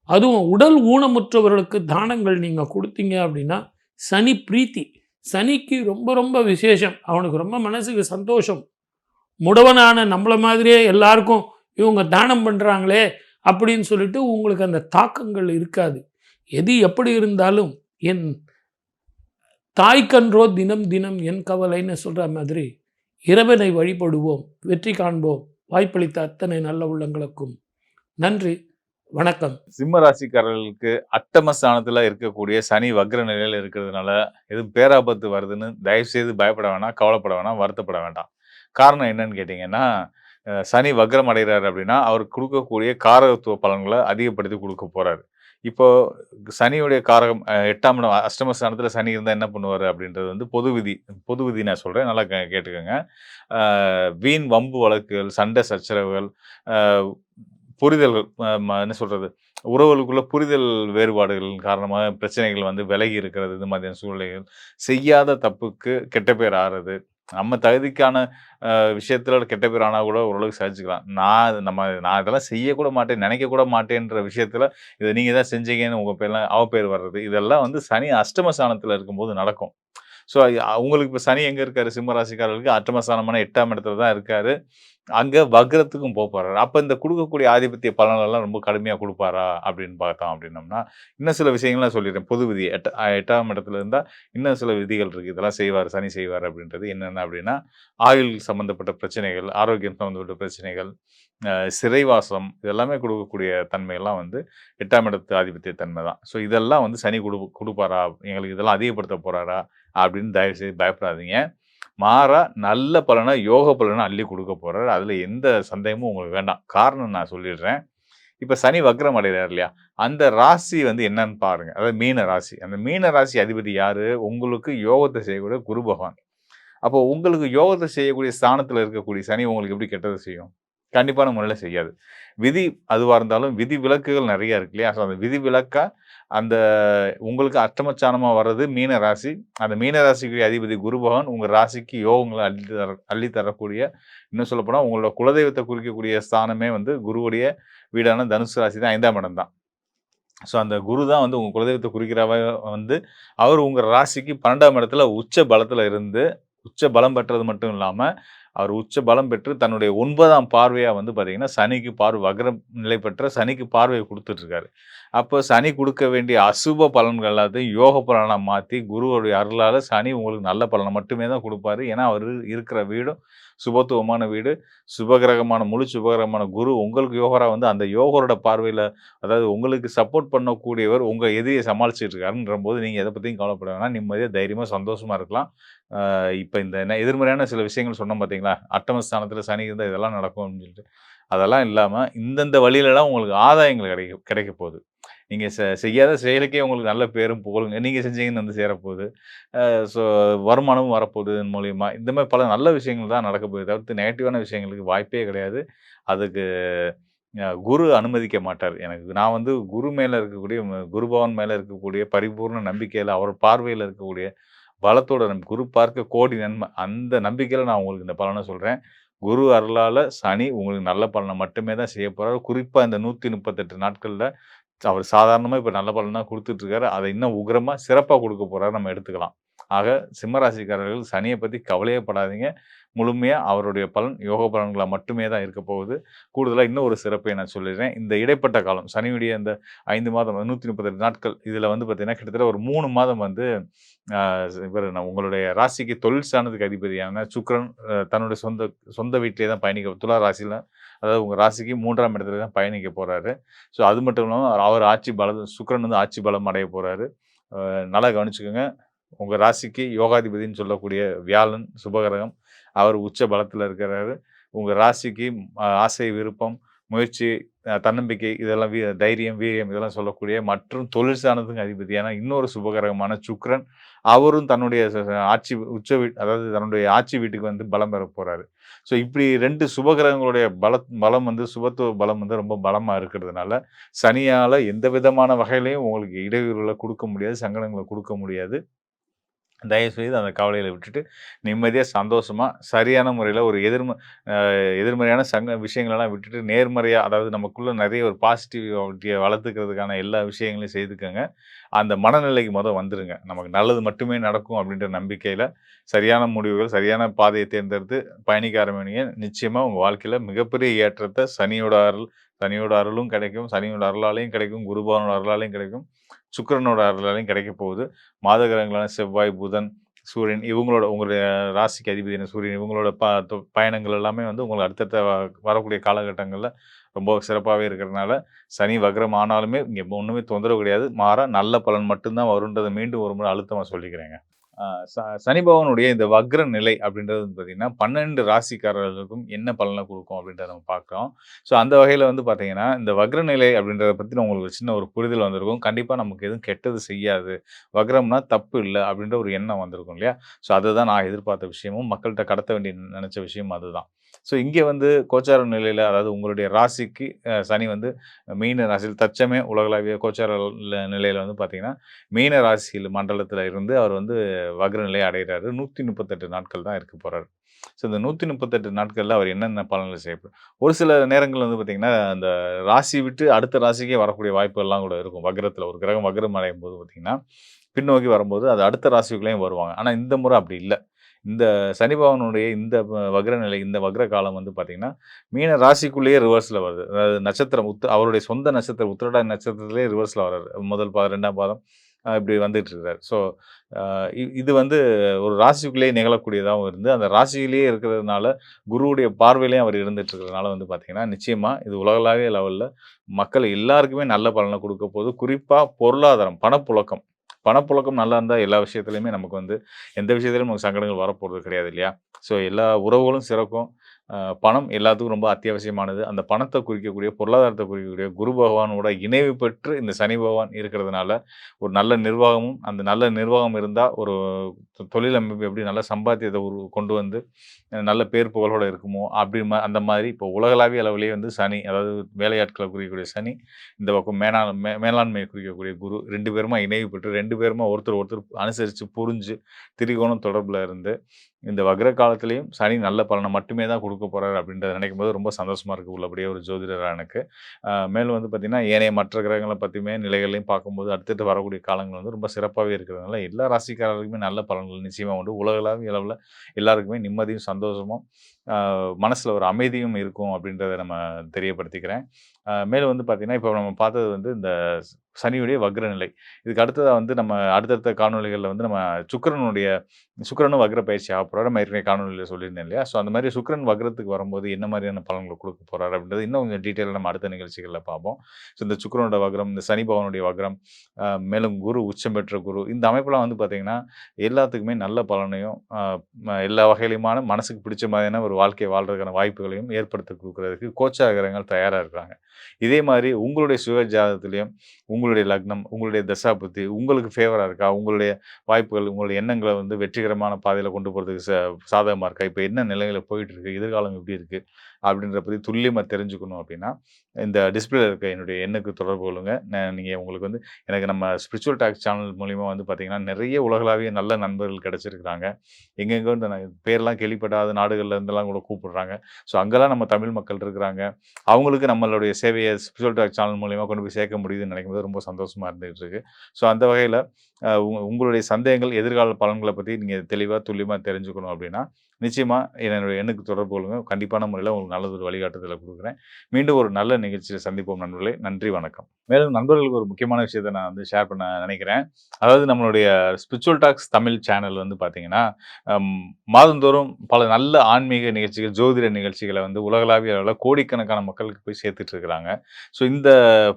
அதுவும் உடல் ஊனமுற்றவர்களுக்கு தானங்கள் நீங்கள் கொடுத்தீங்க அப்படின்னா சனி பிரீத்தி, சனிக்கு ரொம்ப ரொம்ப விசேஷம், அவனுக்கு ரொம்ப மனசுக்கு சந்தோஷம். முடவனான நம்மளை மாதிரியே எல்லாருக்கும் இவங்க தானம் பண்ணுறாங்களே அப்படின்னு சொல்லிட்டு உங்களுக்கு அந்த தாக்கங்கள் இருக்காது. எது எப்படி இருந்தாலும் என் தாய்க்கன்றோ தினம் தினம் என் கவலைன்னு சொல்கிற மாதிரி இறைவனை வழிபடுவோம், வெற்றி காண்போம். வாய்ப்பளித்த அத்தனை நல்ல உள்ளங்களுக்கும் நன்றி, வணக்கம். சிம்ம ராசிக்காரர்களுக்கு அட்டம ஸ்தானத்துல இருக்கக்கூடிய சனி வக்ர நிலையில இருக்கிறதுனால எதுவும் பேராபத்து வருதுன்னு தயவு செய்து பயப்பட வேணாம், கவலைப்பட வேணாம், வருத்தப்பட வேண்டாம். காரணம் என்னன்னு கேட்டிங்கன்னா, சனி வக்ரம் அடைகிறாரு அப்படின்னா அவர் கொடுக்கக்கூடிய காரகத்துவ பலன்களை அதிகப்படுத்தி கொடுக்க போறாரு. இப்போ சனியுடைய காரகம் 8ஆம் இடம் அஷ்டமஸ்தானத்தில் சனி இருந்தால் என்ன பண்ணுவார் அப்படின்றது வந்து பொது விதி நான் சொல்கிறேன், நல்லா கேட்டுக்கோங்க. வீண் வம்பு வழக்குகள், சண்டை சச்சரவுகள், புரிதல்கள், என்ன சொல்கிறது, உறவுகளுக்குள்ள புரிதல் வேறுபாடுகள் காரணமாக பிரச்சனைகள் வந்து விலகி இருக்கிறது, இந்த மாதிரியான சூழ்நிலைகள், செய்யாத தப்புக்கு கெட்ட பேர் ஆறுறது, நம்ம தகுதிக்கான விஷயத்துல கெட்ட பேர் ஆனால் கூட ஓரளவுக்கு சகிச்சுக்கலாம். நான் இதெல்லாம் செய்யக்கூட மாட்டேன், நினைக்கக்கூட மாட்டேன்ற விஷயத்துல இதை நீங்கள் தான் செஞ்சீங்கன்னு உங்கள் பேர்லாம் அவ பேர் வர்றது, இதெல்லாம் வந்து சனி அஷ்டமஸ்தானத்தில் இருக்கும்போது நடக்கும். ஸோ உங்களுக்கு இப்போ சனி எங்கே இருக்காரு? சிம்மராசிக்காரர்களுக்கு அஷ்டமஸ்தானமான 8ஆம் இடத்துல தான் இருக்காரு. அங்கே வக்ரத்துக்கும் போகிறாரு. அப்போ இந்த கொடுக்கக்கூடிய ஆதிபத்திய பலன்கள்லாம் ரொம்ப கடுமையாக கொடுப்பாரா அப்படின்னு பார்த்தோம் அப்படின்னோம்னா, இன்னும் சில விஷயங்கள்லாம் சொல்லிடுறேன். பொது விதி 8ஆம் இடத்துல இருந்தால் இன்னும் சில விதிகள் இருக்குது, இதெல்லாம் செய்வார், சனி செய்வார் அப்படின்றது. என்னென்ன அப்படின்னா, ஆயுள் சம்மந்தப்பட்ட பிரச்சனைகள், ஆரோக்கியம் சம்மந்தப்பட்ட பிரச்சனைகள், சிறைவாசம், இதெல்லாமே கொடுக்கக்கூடிய தன்மையெல்லாம் வந்து 8ஆம் இடத்து ஆதிபத்திய தன்மை தான். ஸோ இதெல்லாம் வந்து சனி கொடுப்பாரா, எங்களுக்கு இதெல்லாம் அதிகப்படுத்த போகிறாரா அப்படின்னு தயவு செய்து பயப்படாதீங்க. மாறா நல்ல பலனை, யோக பலனை அள்ளி கொடுக்க போறாரு. அதுல எந்த சந்தேகமும் உங்களுக்கு வேண்டாம். காரணம் நான் சொல்லிடுறேன். இப்ப சனி வக்ரம் அடைகிறார் இல்லையா, அந்த ராசி வந்து என்னன்னு பாருங்க. அதாவது மீன ராசி. அந்த மீன ராசி அதிபதி யாரு? உங்களுக்கு யோகத்தை செய்யக்கூடிய குரு பகவான். அப்போ உங்களுக்கு யோகத்தை செய்யக்கூடிய ஸ்தானத்துல இருக்கக்கூடிய சனி உங்களுக்கு எப்படி கெட்டதை செய்யும்? கண்டிப்பான முறையில் செய்யாது. விதி அதுவாக இருந்தாலும் விதி விலக்குகள் நிறைய இருக்கு இல்லையா? ஸோ அந்த விதி விலக்கா அந்த உங்களுக்கு அஷ்டமஸ்தானமாக வர்றது மீன ராசி. அந்த மீன ராசிக்கு அதிபதி குரு பகவான் உங்கள் ராசிக்கு யோகங்களை அள்ளி தரக்கூடிய, இன்னும் சொல்லப்போனால் உங்களோட குலதெய்வத்தை குறிக்கக்கூடிய ஸ்தானமே வந்து குருவுடைய வீடான தனுசு ராசி தான், 5ஆம் இடம் தான். ஸோ அந்த குரு தான் வந்து உங்கள் குலதெய்வத்தை குறிக்கிறவ வந்து அவர் உங்கள் ராசிக்கு 12ஆம் இடத்துல உச்ச பலத்தில் இருந்து, உச்ச பலம் பெற்றது மட்டும் இல்லாமல் அவர் உச்ச பலம் பெற்று தன்னுடைய 9ஆம் பார்வையா வந்து பார்த்தீங்கன்னா, சனிக்கு பார்வை வக்ர நிலை பெற்ற சனிக்கு பார்வைய குடுத்துட்டு இருக்காரு. அப்ப சனி குடுக்க வேண்டிய அசுப பலன்கள் எல்லாத்தையும் யோக பலனா மாத்தி, குருவுடைய அருளால சனி உங்களுக்கு நல்ல பலன மட்டுமே தான் குடுப்பாரு. ஏன்னா, அவரு இருக்கிற வீடும் சுபத்துவமான வீடு. சுபகிரகமான முழு சுபகிரகமான குரு உங்களுக்கு யோகரா வந்து அந்த யோகரோட பார்வையில அதாவது உங்களுக்கு சப்போர்ட் பண்ணக்கூடியவர் உங்க எதிரிய சமாளிச்சுட்டு இருக்காருன்றபோது, நீங்க எத பத்தியும் கவலைப்பட வேணாம். நிம்மதியா, தைரியமா, சந்தோஷமா இருக்கலாம். இப்ப இந்த எதிர்மறையான சில விஷயங்கள் சொன்னோம் பார்த்தீங்களா? அட்டம ஸ்தானத்தில சனி இருந்தா இதெல்லாம் நடக்கும் அப்படின்னு சொல்லிட்டு. அதெல்லாம் இல்லாம, இந்தந்த வழியிலலாம் உங்களுக்கு ஆதாயங்கள் கிடைக்க போகுது. நீங்க செய்யாத செயலுக்கே உங்களுக்கு நல்ல பேரும், புகழும் நீங்க செஞ்சீங்கன்னு வந்து சேரப்போகுது. ஸோ வருமானமும் வரப்போகுது இதன் மூலியமா. இந்த மாரி பல நல்ல விஷயங்கள் தான் நடக்க போகுது. தவிர்த்து நெகட்டிவான விஷயங்களுக்கு வாய்ப்பே கிடையாது. அதுக்கு குரு அனுமதிக்க மாட்டார். நான் வந்து குரு மேல இருக்கக்கூடிய குரு பகவான் மேல இருக்கக்கூடிய பரிபூர்ண நம்பிக்கையில, அவர் பார்வையில இருக்கக்கூடிய பலத்தோட குரு பார்க்க கோடி நன்மை. அந்த நம்பிக்கையில நான் உங்களுக்கு இந்த பலன சொல்றேன். குரு அருளால சனி உங்களுக்கு நல்ல பலன மட்டுமே தான் செய்யப் போறாரு. குறிப்பா இந்த 138 நாட்கள்ல அவர் சாதாரணமா இப்ப நல்ல பலன் தான் குடுத்துட்டு இருக்காரு. அத இன்னும் உக்கிரமா, சிறப்பா குடுக்க போறாரு நம்ம எடுத்துக்கலாம். ஆக சிம்ம ராசிக்காரர்கள் சனிய பத்தி கவலையே படாதீங்க. முழுமையா அவருடைய பலன் யோக பலன்களா மட்டுமே தான் இருக்க போகுது. கூடுதலா இன்னும் ஒரு சிறப்பை நான் சொல்லிடுறேன். இந்த இடைப்பட்ட காலம் சனியுடைய இந்த 5 மாதம் 138 நாட்கள் இதுல வந்து பார்த்தீங்கன்னா, கிட்டத்தட்ட ஒரு 3 மாதம் வந்து அ இவரு உங்களுடைய ராசிக்கு தொழில் ஸ்தானத்துக்கு அதிபதியான சுக்கிரன் தன்னுடைய சொந்த சொந்த வீட்டிலேயே தான் துலா ராசியில அதாவது உங்க ராசிக்கு 3ஆம் இடத்துல தான் பயணிக்க போறாரு. ஸோ அது மட்டும் இல்லாம அவர் ஆட்சி பலம் சுக்கிரன் வந்து ஆட்சி பலம் அடைய போறாரு. நல்லா கவனிச்சுக்கோங்க. உங்க ராசிக்கு யோகாதிபதின்னு சொல்லக்கூடிய வியாழன் சுபகிரகம். அவர் உச்ச பலத்துல இருக்கிறாரு. உங்க ராசிக்கு ஆசை, விருப்பம், முயற்சி, தன்னம்பிக்கை இதெல்லாம் தைரியம், வீரியம் இதெல்லாம் சொல்லக்கூடிய மற்றும் தொழில் ஸ்தானத்துக்கு அதிபதியான இன்னொரு சுபகிரகமான சுக்கிரன், அவரும் தன்னுடைய ஆட்சி உச்ச அதாவது தன்னுடைய ஆட்சி வீட்டுக்கு வந்து பலம் பெறப் போறாரு. ஸோ இப்படி 2 சுபகிரகங்களுடைய பலம் வந்து சுபத்துவ பலம் வந்து ரொம்ப பலமா இருக்கிறதுனால, சனியால எந்த விதமான வகையிலயும் உங்களுக்கு இடையூறுகள குடுக்க முடியாது, சங்கடங்கள குடுக்க முடியாது. தயவுசெய்து அந்த கவலைகள விட்டுட்டு, நிம்மதியா, சந்தோஷமா, சரியான முறையில ஒரு எதிர்மறையான விஷயங்களெல்லாம் விட்டுட்டு, நேர்மறையா அதாவது நமக்குள்ள நெறைய ஒரு பாசிட்டிவிட்டிய வளர்த்துக்கிறதுக்கான எல்லா விஷயங்களையும் செய்துக்கங்க. அந்த மனநிலைக்கு வந்துருங்க. நமக்கு நல்லது மட்டுமே நடக்கும் அப்படின்ற நம்பிக்கையில, சரியான முடிவுகள், சரியான பாதைய தேர்ந்தெடுத்து பயணிக்க ஆரம்பிங்க. நிச்சயமா உங்க வாழ்க்கையில மிகப்பெரிய ஏற்றத்த சனியோட அருளும் கிடைக்கும். சனியோட அருளாலயும் கிடைக்கும். குரு பகவானோட அருளாலயும் கிடைக்கும். சுக்கிரனோட அருளாலயும் கிடைக்கப் போகுது. மாத கிரகங்களான செவ்வாய், புதன், சூரியன் இவங்களோட உங்களுடைய ராசிக்கு அதிபதியான சூரியன் இவங்களோட பயணங்கள் எல்லாமே வந்து உங்களுக்கு அடுத்தடுத்த வரக்கூடிய காலகட்டங்கள்ல ரொம்ப சிறப்பாவே இருக்கிறதுனால, சனி வக்ரம் ஆனாலுமே இங்க ஒண்ணுமே தொந்தரவு கிடையாது. மாறா நல்ல பலன் மட்டும் தான் வரும்ன்றத மீண்டும் ஒரு முறை அழுத்தமா சொல்லிக்கிறேங்க. ஆ சனி பகவானுடைய இந்த வக்ர நிலை அப்படின்றது வந்து பார்த்தீங்கன்னா, 12 ராசிக்காரர்களுக்கும் என்ன பலன குடுக்கும் அப்படின்றத நம்ம பார்க்குறோம். ஸோ அந்த வகையில வந்து பார்த்தீங்கன்னா, இந்த வக்ர நிலை அப்படின்றத பத்தின உங்களுக்கு ஒரு சின்ன ஒரு புரிதல் வந்திருக்கும். கண்டிப்பா நமக்கு எதுவும் கெட்டது செய்யாது. வக்ரம்னா தப்பு இல்ல அப்படின்ற ஒரு எண்ணம் வந்திருக்கும் இல்லையா? ஸோ அதுதான் நான் எதிர்பார்த்த விஷயமும், மக்கள்ட்ட கடத்த வேண்டிய நெனச்ச விஷயமும் அதுதான். ஸோ இங்க வந்து கோச்சார நிலையில அதாவது உங்களுடைய ராசிக்கு சனி வந்து மீன ராசியில் தற்சமயம் உலகளாவிய கோச்சார நிலையில வந்து பார்த்தீங்கன்னா, மீன ராசியில் மண்டலத்தில இருந்து அவர் வந்து வக்ர நிலை அடைகிறாரு. 138 நாட்கள் தான் இருக்க போறாரு. ஸோ இந்த 138 நாட்கள்ல அவர் என்னென்ன பலன்கள் செய்யப்படும் ஒரு சில நேரங்கள்ல வந்து பார்த்தீங்கன்னா, அந்த ராசி விட்டு அடுத்த ராசிக்கே வரக்கூடிய வாய்ப்புகள்லாம் கூட இருக்கும். வக்ரத்தில ஒரு கிரகம் வக்ரம் அடையும்போது பார்த்தீங்கன்னா, பின்னோக்கி வரும்போது அது அடுத்த ராசிக்குள்ளேயும் வருவாங்க. ஆனா இந்த முறை அப்படி இல்ல. இந்த சனி பகவானுடைய இந்த வக்ர நிலை, இந்த வக்ர காலம் வந்து பார்த்தீங்கன்னா, மீன ராசிக்குள்ளேயே ரிவர்ஸ்ல வருது. அதாவது நட்சத்திரம் அவருடைய சொந்த நட்சத்திரம் உத்திரட்டாதி நட்சத்திரத்திலேயே ரிவர்ஸ்ல வர்றாரு. முதல் பாதம், 2ஆம் பாதம் இப்படி வந்துட்டு இருக்காரு. ஸோ அ இது வந்து ஒரு ராசிக்குள்ளேயே நிகழக்கூடியதாவும் இருந்து, அந்த ராசியிலேயே இருக்கிறதுனால, குருவுடைய பார்வையிலேயும் அவர் இருந்துட்டு இருக்கிறதுனால வந்து பார்த்தீங்கன்னா, நிச்சயமா இது உலகளாவிய லெவல்ல மக்கள் எல்லாருக்குமே நல்ல பலன குடுக்க போது. குறிப்பா பொருளாதாரம், பணப்புழக்கம். பணப்புழக்கம் நல்லா இருந்தா எல்லா விஷயத்திலயுமே நமக்கு வந்து எந்த விஷயத்திலும் நமக்கு சங்கடங்கள் வரப்போறது கிடையாது இல்லையா? ஸோ எல்லா உறவுகளும் சிறக்கும். பணம் எல்லாத்துக்கும் ரொம்ப அத்தியாவசியமானது. அந்த பணத்த குறிக்கக்கூடிய, பொருளாதாரத்த குறிக்கக்கூடிய குரு பகவானோட இணைவு பெற்று இந்த சனி பகவான் இருக்கிறதுனால, ஒரு நல்ல நிர்வாகமும், அந்த நல்ல நிர்வாகம் இருந்தா ஒரு தொழில் அமைப்பு எப்படி நல்ல சம்பாத்தியத்த கொண்டு வந்து நல்ல பேர் புகழோட இருக்குமோ, அப்படி அந்த மாதிரி இப்போ உலகளாவிய அளவிலேயே வந்து சனி, அதாவது வேலையாட்கள குறிக்கக்கூடிய சனி, இந்த பக்கம் மேலாண்மையை குறிக்கக்கூடிய குரு 2 பேருமா இணைவு பெற்று 2 பேருமா ஒருத்தர் ஒருத்தர் அனுசரிச்சு, புரிஞ்சு, திரிகோணம் தொடர்புல இருந்து இந்த வக்ர காலத்திலேயும் சனி நல்ல பலனை மட்டுமே தான் குடுக்க போறாரு அப்படின்றத நினைக்கும்போது ரொம்ப சந்தோஷமா இருக்கு உள்ளபடியே ஒரு ஜோதிடரா எனக்கு. மேலும் வந்து பார்த்தீங்கன்னா, ஏனைய மற்ற கிரகங்கள பத்தியுமே நிலைகளையும் பார்க்கும்போது அடுத்தடுத்து வரக்கூடிய காலங்கள் வந்து ரொம்ப சிறப்பாவே இருக்கிறதுனால, எல்லா ராசிக்காரர்களுக்குமே நல்ல பலன்கள் நிச்சயமா உண்டு. உலகளாவிய அளவுல எல்லாருக்குமே நிம்மதியும், சந்தோஷமும் மனசில் ஒரு அமைதியும் இருக்கும் அப்படின்றத நம்ம தெரியப்படுத்திக்கிறேன். மேலும் வந்து பார்த்தீங்கன்னா, இப்போ நம்ம பார்த்தது வந்து இந்த சனியுடைய வக்ர நிலை. இதுக்கு அடுத்ததா வந்து நம்ம அடுத்தடுத்த காணொளிகள்ல வந்து நம்ம சுக்கிரனும் வக்ர பயிற்சி ஆகப் போறாரு. நம்ம ஏற்கனவே காணொளியில சொல்லியிருந்தேன் இல்லையா? ஸோ அந்த மாரி சுக்கிரன் வக்ரத்துக்கு வரும்போது என்ன மாரியான பலன்கள குடுக்க போறாரு அப்படின்றது இன்னும் கொஞ்சம் டீட்டெயிலா நம்ம அடுத்த நிகழ்ச்சிகள்ல பார்ப்போம். ஸோ இந்த சுக்கிரனோட வக்ரம், இந்த சனி பகவானுடைய வக்ரம், மேலும் குரு உச்சம் பெற்ற குரு, இந்த அமைப்பெல்லாம் வந்து பார்த்தீங்கன்னா, எல்லாத்துக்குமே நல்ல பலனையும், எல்லா வகையிலுமான மனசுக்கு பிடிச்ச மாதிரியான ஒரு வாழ்க்கைய வாழ்றதுக்கான வாய்ப்புகளையும் ஏற்படுத்தி குடுக்குறதுக்கு கோச்சார கிரகங்கள் தயாரா இருக்கிறாங்க. இதே மாரி உங்களுடைய சுய ஜாதகத்திலயும், உங்களுடைய லக்னம், உங்களுடைய தசாபுத்தி உங்களுக்கு ஃபேவரா இருக்கா? உங்களுடைய வாய்ப்புகள், உங்களுடைய எண்ணங்கள வந்து வெற்றிகரமான பாதையில கொண்டு போறதுக்கு சாதகமா இருக்கா? இப்ப என்ன நிலையில போயிட்டு இருக்கு? எதிர்காலம் எப்படி இருக்கு? அப்படின்றத பத்தி துல்லியமா தெரிஞ்சுக்கணும் அப்படின்னா, இந்த டிஸ்ப்ளேல இருக்க என்னுடைய எண்ணுக்கு தொடர்பு கொள்ளுங்க. நீங்க உங்களுக்கு வந்து எனக்கு நம்ம ஸ்பிரிச்சுவல் டாக் சேனல் மூலியமா வந்து பார்த்தீங்கன்னா, நிறைய உலகளாவிய நல்ல நண்பர்கள் கிடைச்சிருக்கிறாங்க. எங்கெங்கோ இருந்து பேர்லாம் கேள்விப்படாத நாடுகள்ல இருந்தெல்லாம் கூட கூப்பிடுறாங்க. ஸோ அங்கலாம் நம்ம தமிழ் மக்கள் இருக்கிறாங்க. அவங்களுக்கு நம்மளுடைய சேவைய ஸ்பிரிச்சுவல் டாக் சேனல் மூலியமா கொண்டு போய் சேர்க்க முடியுதுன்னு நினைக்கும்போது ரொம்ப சந்தோஷமா இருந்துகிட்டு இருக்கு. ஸோ அந்த வகையில உங்களுடைய சந்தேகங்கள், எதிர்கால பலன்கள பத்தி நீங்க தெளிவா, துல்லியமா தெரிஞ்சுக்கணும் அப்படின்னா, நிச்சயமா என்னுடைய எண்ணுக்கு தொடர்பு கொள்ளுங்க. கண்டிப்பான முறையில உங்களுக்கு நல்லதொரு வழிகாட்டுதல குடுக்குறேன். மீண்டும் ஒரு நல்ல நிகழ்ச்சியில சந்திப்போம் நண்பர்களே. நன்றி, வணக்கம். மேலும் நண்பர்களுக்கு ஒரு முக்கியமான விஷயத்த நான் வந்து ஷேர் பண்ண நினைக்கிறேன். அதாவது நம்மளுடைய ஸ்பிரிச்சுவல் டாக்ஸ் தமிழ் சேனல் வந்து பார்த்தீங்கன்னா, அம் மாதந்தோறும் பல நல்ல ஆன்மீக நிகழ்ச்சிகள், ஜோதிட நிகழ்ச்சிகள வந்து உலகளாவிய அளவுல கோடிக்கணக்கான மக்களுக்கு போய் சேர்த்துட்டு இருக்கிறாங்க. ஸோ இந்த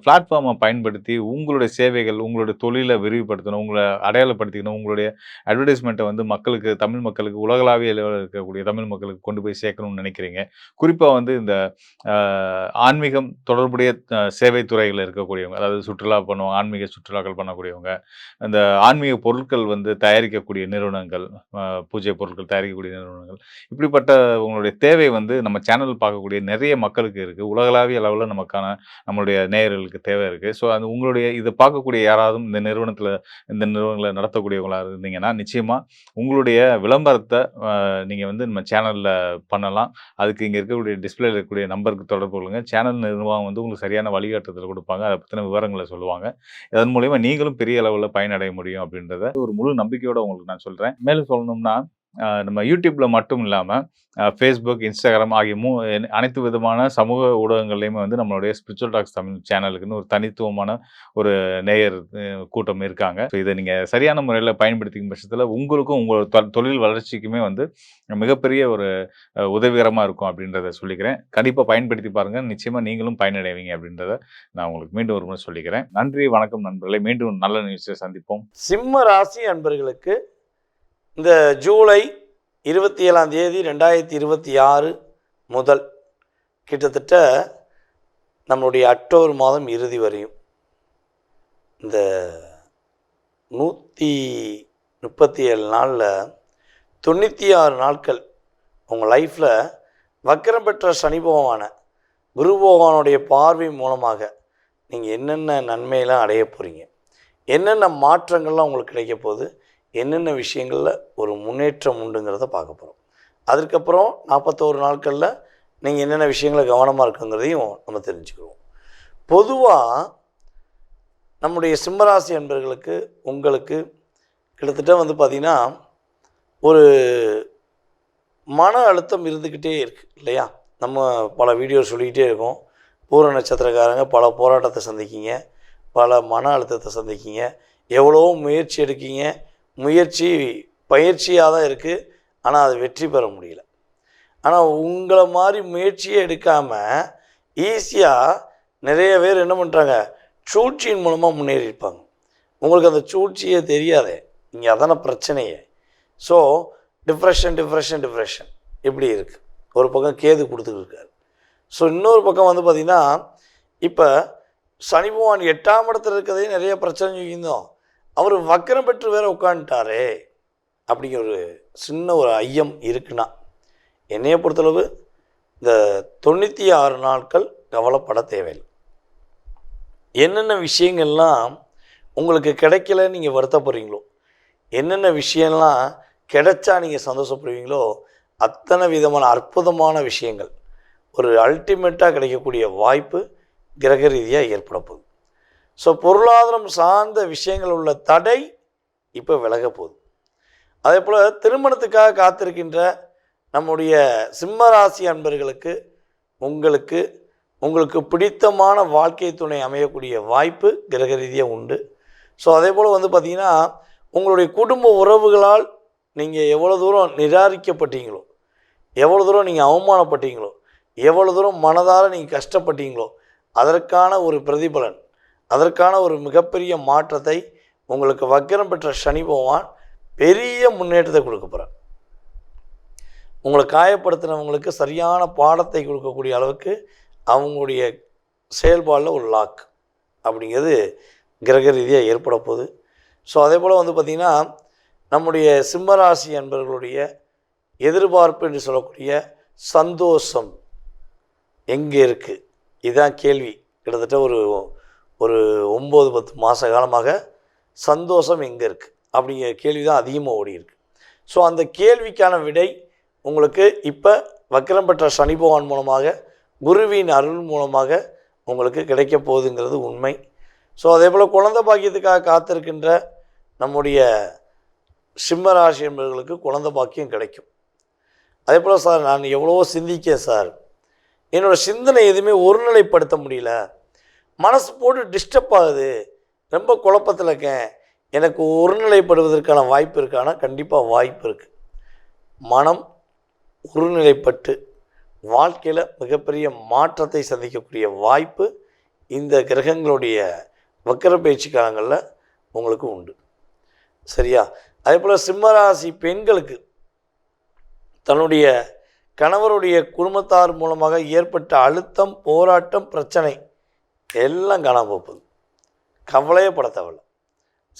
பிளாட்ஃபார்ம பயன்படுத்தி உங்களுடைய சேவைகள், உங்களுடைய தொழில விரிவுபடுத்தணும், உங்கள அடையாளப்படுத்திக்கணும், உங்களுடைய அட்வர்டைஸ்மென்ட்ட வந்து மக்களுக்கு, தமிழ் மக்களுக்கு, உலகளாவிய அளவுல இருக்கக்கூடிய தமிழ் மக்களுக்கு கொண்டு போய் சேர்க்கணும்னு நினைக்கிறீங்க. குறிப்பா வந்து இந்த அ ஆன்மீகம் தொடர்புடைய சேவை துறைகள்ல இருக்கக்கூடியவங்க, அதாவது சுற்றுலா பண்ணுவாங்க, ஆன்மீக சுற்றுலாக்கள் பண்ணக்கூடியவங்க, அந்த ஆன்மீக பொருட்கள் வந்து தயாரிக்கக்கூடிய நிறுவனங்கள், பூஜை பொருட்கள் தயாரிக்கக்கூடிய நிறுவனங்கள், இப்படிப்பட்ட உங்களுடைய தேவை வந்து நம்ம சேனல் பார்க்கக்கூடிய நிறைய மக்களுக்கு இருக்கு. உலகளாவிய அளவுல நம்மளுடைய நேயர்களுக்கு தேவை இருக்கு. ஸோ அது உங்களுடைய இத பார்க்கக்கூடிய யாராவதும் இந்த நிறுவனங்கள நடத்தக்கூடியவங்களா இருந்தீங்கன்னா, நிச்சயமா உங்களுடைய விளம்பரத்த நீங்க வந்து நம்ம சேனல்ல பண்ணலாம். அதுக்கு இங்க இருக்கக்கூடிய டிஸ்ப்ளேல இருக்கக்கூடிய நம்பருக்கு தொடர்பு கொள்ளுங்க. சேனல் நிர்வாகம் வந்து உங்களுக்கு சரியான வழிகாட்டுதல் குடுப்பாங்க. அத பத்தின விவரங்கள சொல்லுவாங்க. அதன் மூலியமா நீங்களும் பெரிய அளவுல பயனடைய முடியும் அப்படின்றத ஒரு முழு நம்பிக்கையோட உங்களுக்கு நான் சொல்றேன். மேலும் சொல்லணும்னா, நம்ம YouTubeல மட்டும் இல்லாம, Facebook, Instagram ஆகிய அனைத்து விதமான சமூக ஊடகங்கள்லயுமே வந்து நம்மளுடைய ஸ்பிரிச்சுவல் டாக்ஸ் தமிழ் சேனலுக்குன்னு ஒரு தனித்துவமான ஒரு நேயர் கூட்டம் இருக்காங்க. ஸோ இத நீங்க சரியான முறையில பயன்படுத்திக்கும் பட்சத்தில உங்களுக்கும் உங்களோட தொழில் வளர்ச்சிக்குமே வந்து மிகப்பெரிய ஒரு உதவிகரமா இருக்கும் அப்படின்றத சொல்லிக்கிறேன். கண்டிப்பா பயன்படுத்தி பாருங்க. நிச்சயமா நீங்களும் பயனடைவீங்க அப்படின்றத நான் உங்களுக்கு மீண்டும் ஒரு முறை சொல்லிக்கிறேன். நன்றி, வணக்கம் நண்பர்களே. மீண்டும் நல்ல நிகழ்ச்சியில சந்திப்போம். சிம்ம ராசி அன்பர்களுக்கு இந்த ஜூலை 27ஆம் தேதி 2026 முதல் கிட்டத்தட்ட நம்மளுடைய அக்டோபர் மாதம் இறுதி வரையும் இந்த 137 நாளில் 96 நாட்கள் உங்கள் லைஃப்பில் வக்கரம் பெற்ற சனி பகவான குரு பகவானுடைய பார்வை மூலமாக நீங்கள் என்னென்ன நன்மையெல்லாம் அடைய போகிறீங்க, என்னென்ன மாற்றங்கள்லாம் உங்களுக்கு கிடைக்க போகுது, என்னென்ன விஷயங்களில் ஒரு முன்னேற்றம் உண்டுங்கிறத பார்க்க போகிறோம். அதுக்கப்புறம் 41 நாட்களில் நீங்கள் என்னென்ன விஷயங்களை கவனமாக இருக்குங்கிறதையும் நம்ம தெரிஞ்சுக்கிறோம். பொதுவாக நம்முடைய சிம்மராசி அன்பர்களுக்கு உங்களுக்கு கிட்டத்தட்ட வந்து பார்த்திங்கன்னா ஒரு மன அழுத்தம் இருந்துக்கிட்டே இருக்குது இல்லையா? நம்ம பல வீடியோ சொல்லிக்கிட்டே இருக்கோம். பூர நட்சத்திரக்காரங்க பல போராட்டத்தை சந்திக்கிங்க, பல மன அழுத்தத்தை சந்திக்கிங்க, எவ்வளோ முயற்சி எடுக்கீங்க, முயற்சி பயிற்சியாக தான் இருக்குது, ஆனால் அது வெற்றி பெற முடியல. ஆனால் உங்களை மாதிரி முயற்சியே எடுக்காமல் ஈஸியாக நிறைய பேர் என்ன பண்ணுறாங்க, சூழ்ச்சியின் மூலமாக முன்னேறியிருப்பாங்க. உங்களுக்கு அந்த சூழ்ச்சியே தெரியாதே, இங்கே அதான பிரச்சனையே. ஸோ டிப்ரெஷன் இப்படி இருக்குது. ஒரு பக்கம் கேது கொடுத்துட்டு இருக்காரு. ஸோ இன்னொரு பக்கம் வந்து பார்த்திங்கன்னா, இப்போ சனி பகவான் 8ஆம் இடத்துல இருக்கிறதே நிறைய பிரச்சனை சொல்லியிருந்தோம். அவர் வக்கரம் பெற்று வேற உட்காந்துட்டாரே அப்படிங்கிற ஒரு சின்ன ஒரு ஐயம் இருக்குன்னா, என்னையை பொறுத்தளவு இந்த 96 நாட்கள் கவலைப்பட தேவையில்லை. என்னென்ன விஷயங்கள்லாம் உங்களுக்கு கிடைக்கல நீங்கள் வருத்தப்படுறீங்களோ, என்னென்ன விஷயம்லாம் கிடைச்சா நீங்கள் சந்தோஷப்படுவீங்களோ, அத்தனை விதமான அற்புதமான விஷயங்கள் ஒரு அல்டிமேட்டாக கிடைக்கக்கூடிய வாய்ப்பு கிரக ரீதியாக ஏற்பட போகுது. ஸோ பொருளாதாரம் சார்ந்த விஷயங்கள் உள்ள தடை இப்போ விலக போகுது. அதே போல் திருமணத்துக்காக காத்திருக்கின்ற நம்முடைய சிம்மராசி அன்பர்களுக்கு உங்களுக்கு பிடித்தமான வாழ்க்கை துணை அமையக்கூடிய வாய்ப்பு கிரக ரீதியாக உண்டு. ஸோ அதே போல் வந்து பார்த்திங்கன்னா உங்களுடைய குடும்ப உறவுகளால் நீங்கள் எவ்வளோ தூரம் நிராகரிக்கப்பட்டீங்களோ, எவ்வளோ தூரம் நீங்கள் அவமானப்பட்டீங்களோ, எவ்வளோ தூரம் மனதார நீங்கள் கஷ்டப்பட்டீங்களோ, அதற்கான ஒரு பிரதிபலன், அதற்கான ஒரு மிகப்பெரிய மாற்றத்தை உங்களுக்கு வக்ரம் பெற்ற சனி பகவான் பெரிய முன்னேற்றத்தை கொடுக்க போகிறார். உங்களை காயப்படுத்தினவங்களுக்கு சரியான பாடத்தை கொடுக்கக்கூடிய அளவுக்கு அவங்களுடைய செயல்பாடில் ஒரு லாக் அப்படிங்கிறது கிரக ரீதியாக ஏற்பட போகுது. ஸோ அதே போல் வந்து பார்த்திங்கன்னா நம்முடைய சிம்மராசி என்பவர்களுடைய எதிர்பார்ப்பு என்று சொல்லக்கூடிய சந்தோஷம் எங்கே இருக்குது? இதுதான் கேள்வி. கிட்டத்தட்ட ஒரு 9-10 மாத காலமாக சந்தோஷம் எங்கே இருக்குது அப்படிங்கிற கேள்வி தான் அதிகமாக ஓடி இருக்குது. ஸோ அந்த கேள்விக்கான விடை உங்களுக்கு இப்போ வக்ரம் பெற்ற சனி பகவான் மூலமாக, குருவின் அருள் மூலமாக உங்களுக்கு கிடைக்க போகுதுங்கிறது உண்மை. ஸோ அதே போல் குழந்தை பாக்கியத்துக்காக காத்திருக்கின்ற நம்முடைய சிம்மராசி என்பவர்களுக்கு குழந்தை பாக்கியம் கிடைக்கும். அதே போல் சார் நான் எவ்வளவோ சிந்திக்கேன் சார், என்னோடய சிந்தனை எதுவுமே ஒருநிலைப்படுத்த முடியல, மனசு போட்டு டிஸ்டர்ப் ஆகுது, ரொம்ப குழப்பத்தில் இருக்கேன், எனக்கு ஒருநிலைப்படுவதற்கான வாய்ப்பு இருக்கானா? கண்டிப்பாக வாய்ப்பு இருக்குது. மனம் ஒருநிலைப்பட்டு வாழ்க்கையில் மிகப்பெரிய மாற்றத்தை சந்திக்கக்கூடிய வாய்ப்பு இந்த கிரகங்களுடைய வக்கர பயிற்சி காலங்களில் உங்களுக்கு உண்டு. சரியா? அதே போல் சிம்மராசி பெண்களுக்கு தன்னுடைய கணவருடைய குடும்பத்தார் மூலமாக ஏற்பட்ட அழுத்தம், போராட்டம், பிரச்சனை எல்லாம் காணாமல் போகுது. கவலையே பட தேவையில்லை.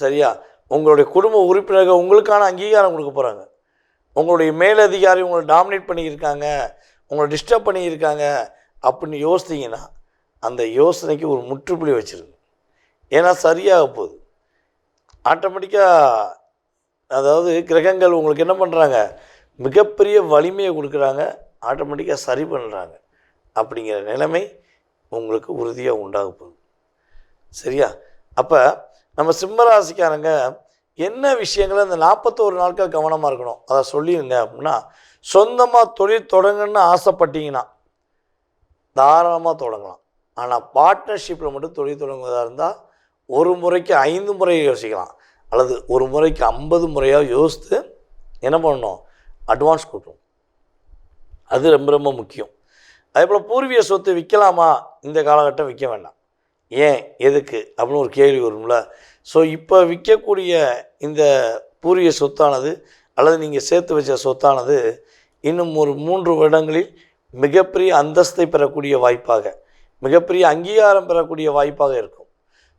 சரியா? உங்களுடைய குடும்ப உறுப்பினர்கள் உங்களுக்கான அங்கீகாரம் கொடுக்க போகிறாங்க. உங்களுடைய மேலதிகாரி உங்களை டாமினேட் பண்ணியிருக்காங்க, உங்களை டிஸ்டர்ப் பண்ணியிருக்காங்க அப்படின்னு யோசித்தீங்கன்னா அந்த யோசனைக்கு ஒரு முற்றுப்புள்ளி வச்சுருங்க. ஏன்னா சரியாக போகுது. ஆட்டோமேட்டிக்காக அதாவது கிரகங்கள் உங்களுக்கு என்ன பண்ணுறாங்க, மிகப்பெரிய வலிமையை கொடுக்குறாங்க, ஆட்டோமேட்டிக்காக சரி பண்ணுறாங்க. அப்படிங்கிற நிலைமை உங்களுக்கு உறுதியாக உண்டாக போகுது. சரியா? அப்போ நம்ம சிம்மராசிக்காரங்க என்ன விஷயங்களை இந்த 41 நாட்கள் கவனமாக இருக்கணும் அதை சொல்லிடுங்க. அப்படின்னா சொந்தமாக தொழில் தொடங்கணுன்னு ஆசைப்பட்டீங்கன்னா தாராளமாக தொடங்கலாம். ஆனால் பார்ட்னர்ஷிப்பில் மட்டும் தொழில் தொடங்குவதாக இருந்தால் ஒரு முறைக்கு 5 முறை யோசிக்கலாம், அல்லது ஒரு முறைக்கு 50 முறையாக யோசித்து என்ன பண்ணணும், அட்வான்ஸ் கொடுக்கணும். அது ரொம்ப ரொம்ப முக்கியம். அதே போல் பூர்வீக சொத்து விற்கலாமா? இந்த காலகட்டம் விற்க வேண்டாம். ஏன், எதுக்கு அப்படின்னு ஒரு கேள்வி வரும்ல. ஸோ இப்போ விற்கக்கூடிய இந்த பூர்வீக சொத்தானது அல்லது நீங்கள் சேர்த்து வச்ச சொத்தானது இன்னும் ஒரு 3 வருடங்களில் மிகப்பெரிய அந்தஸ்தை பெறக்கூடிய வாய்ப்பாக, மிகப்பெரிய அங்கீகாரம் பெறக்கூடிய வாய்ப்பாக இருக்கும்.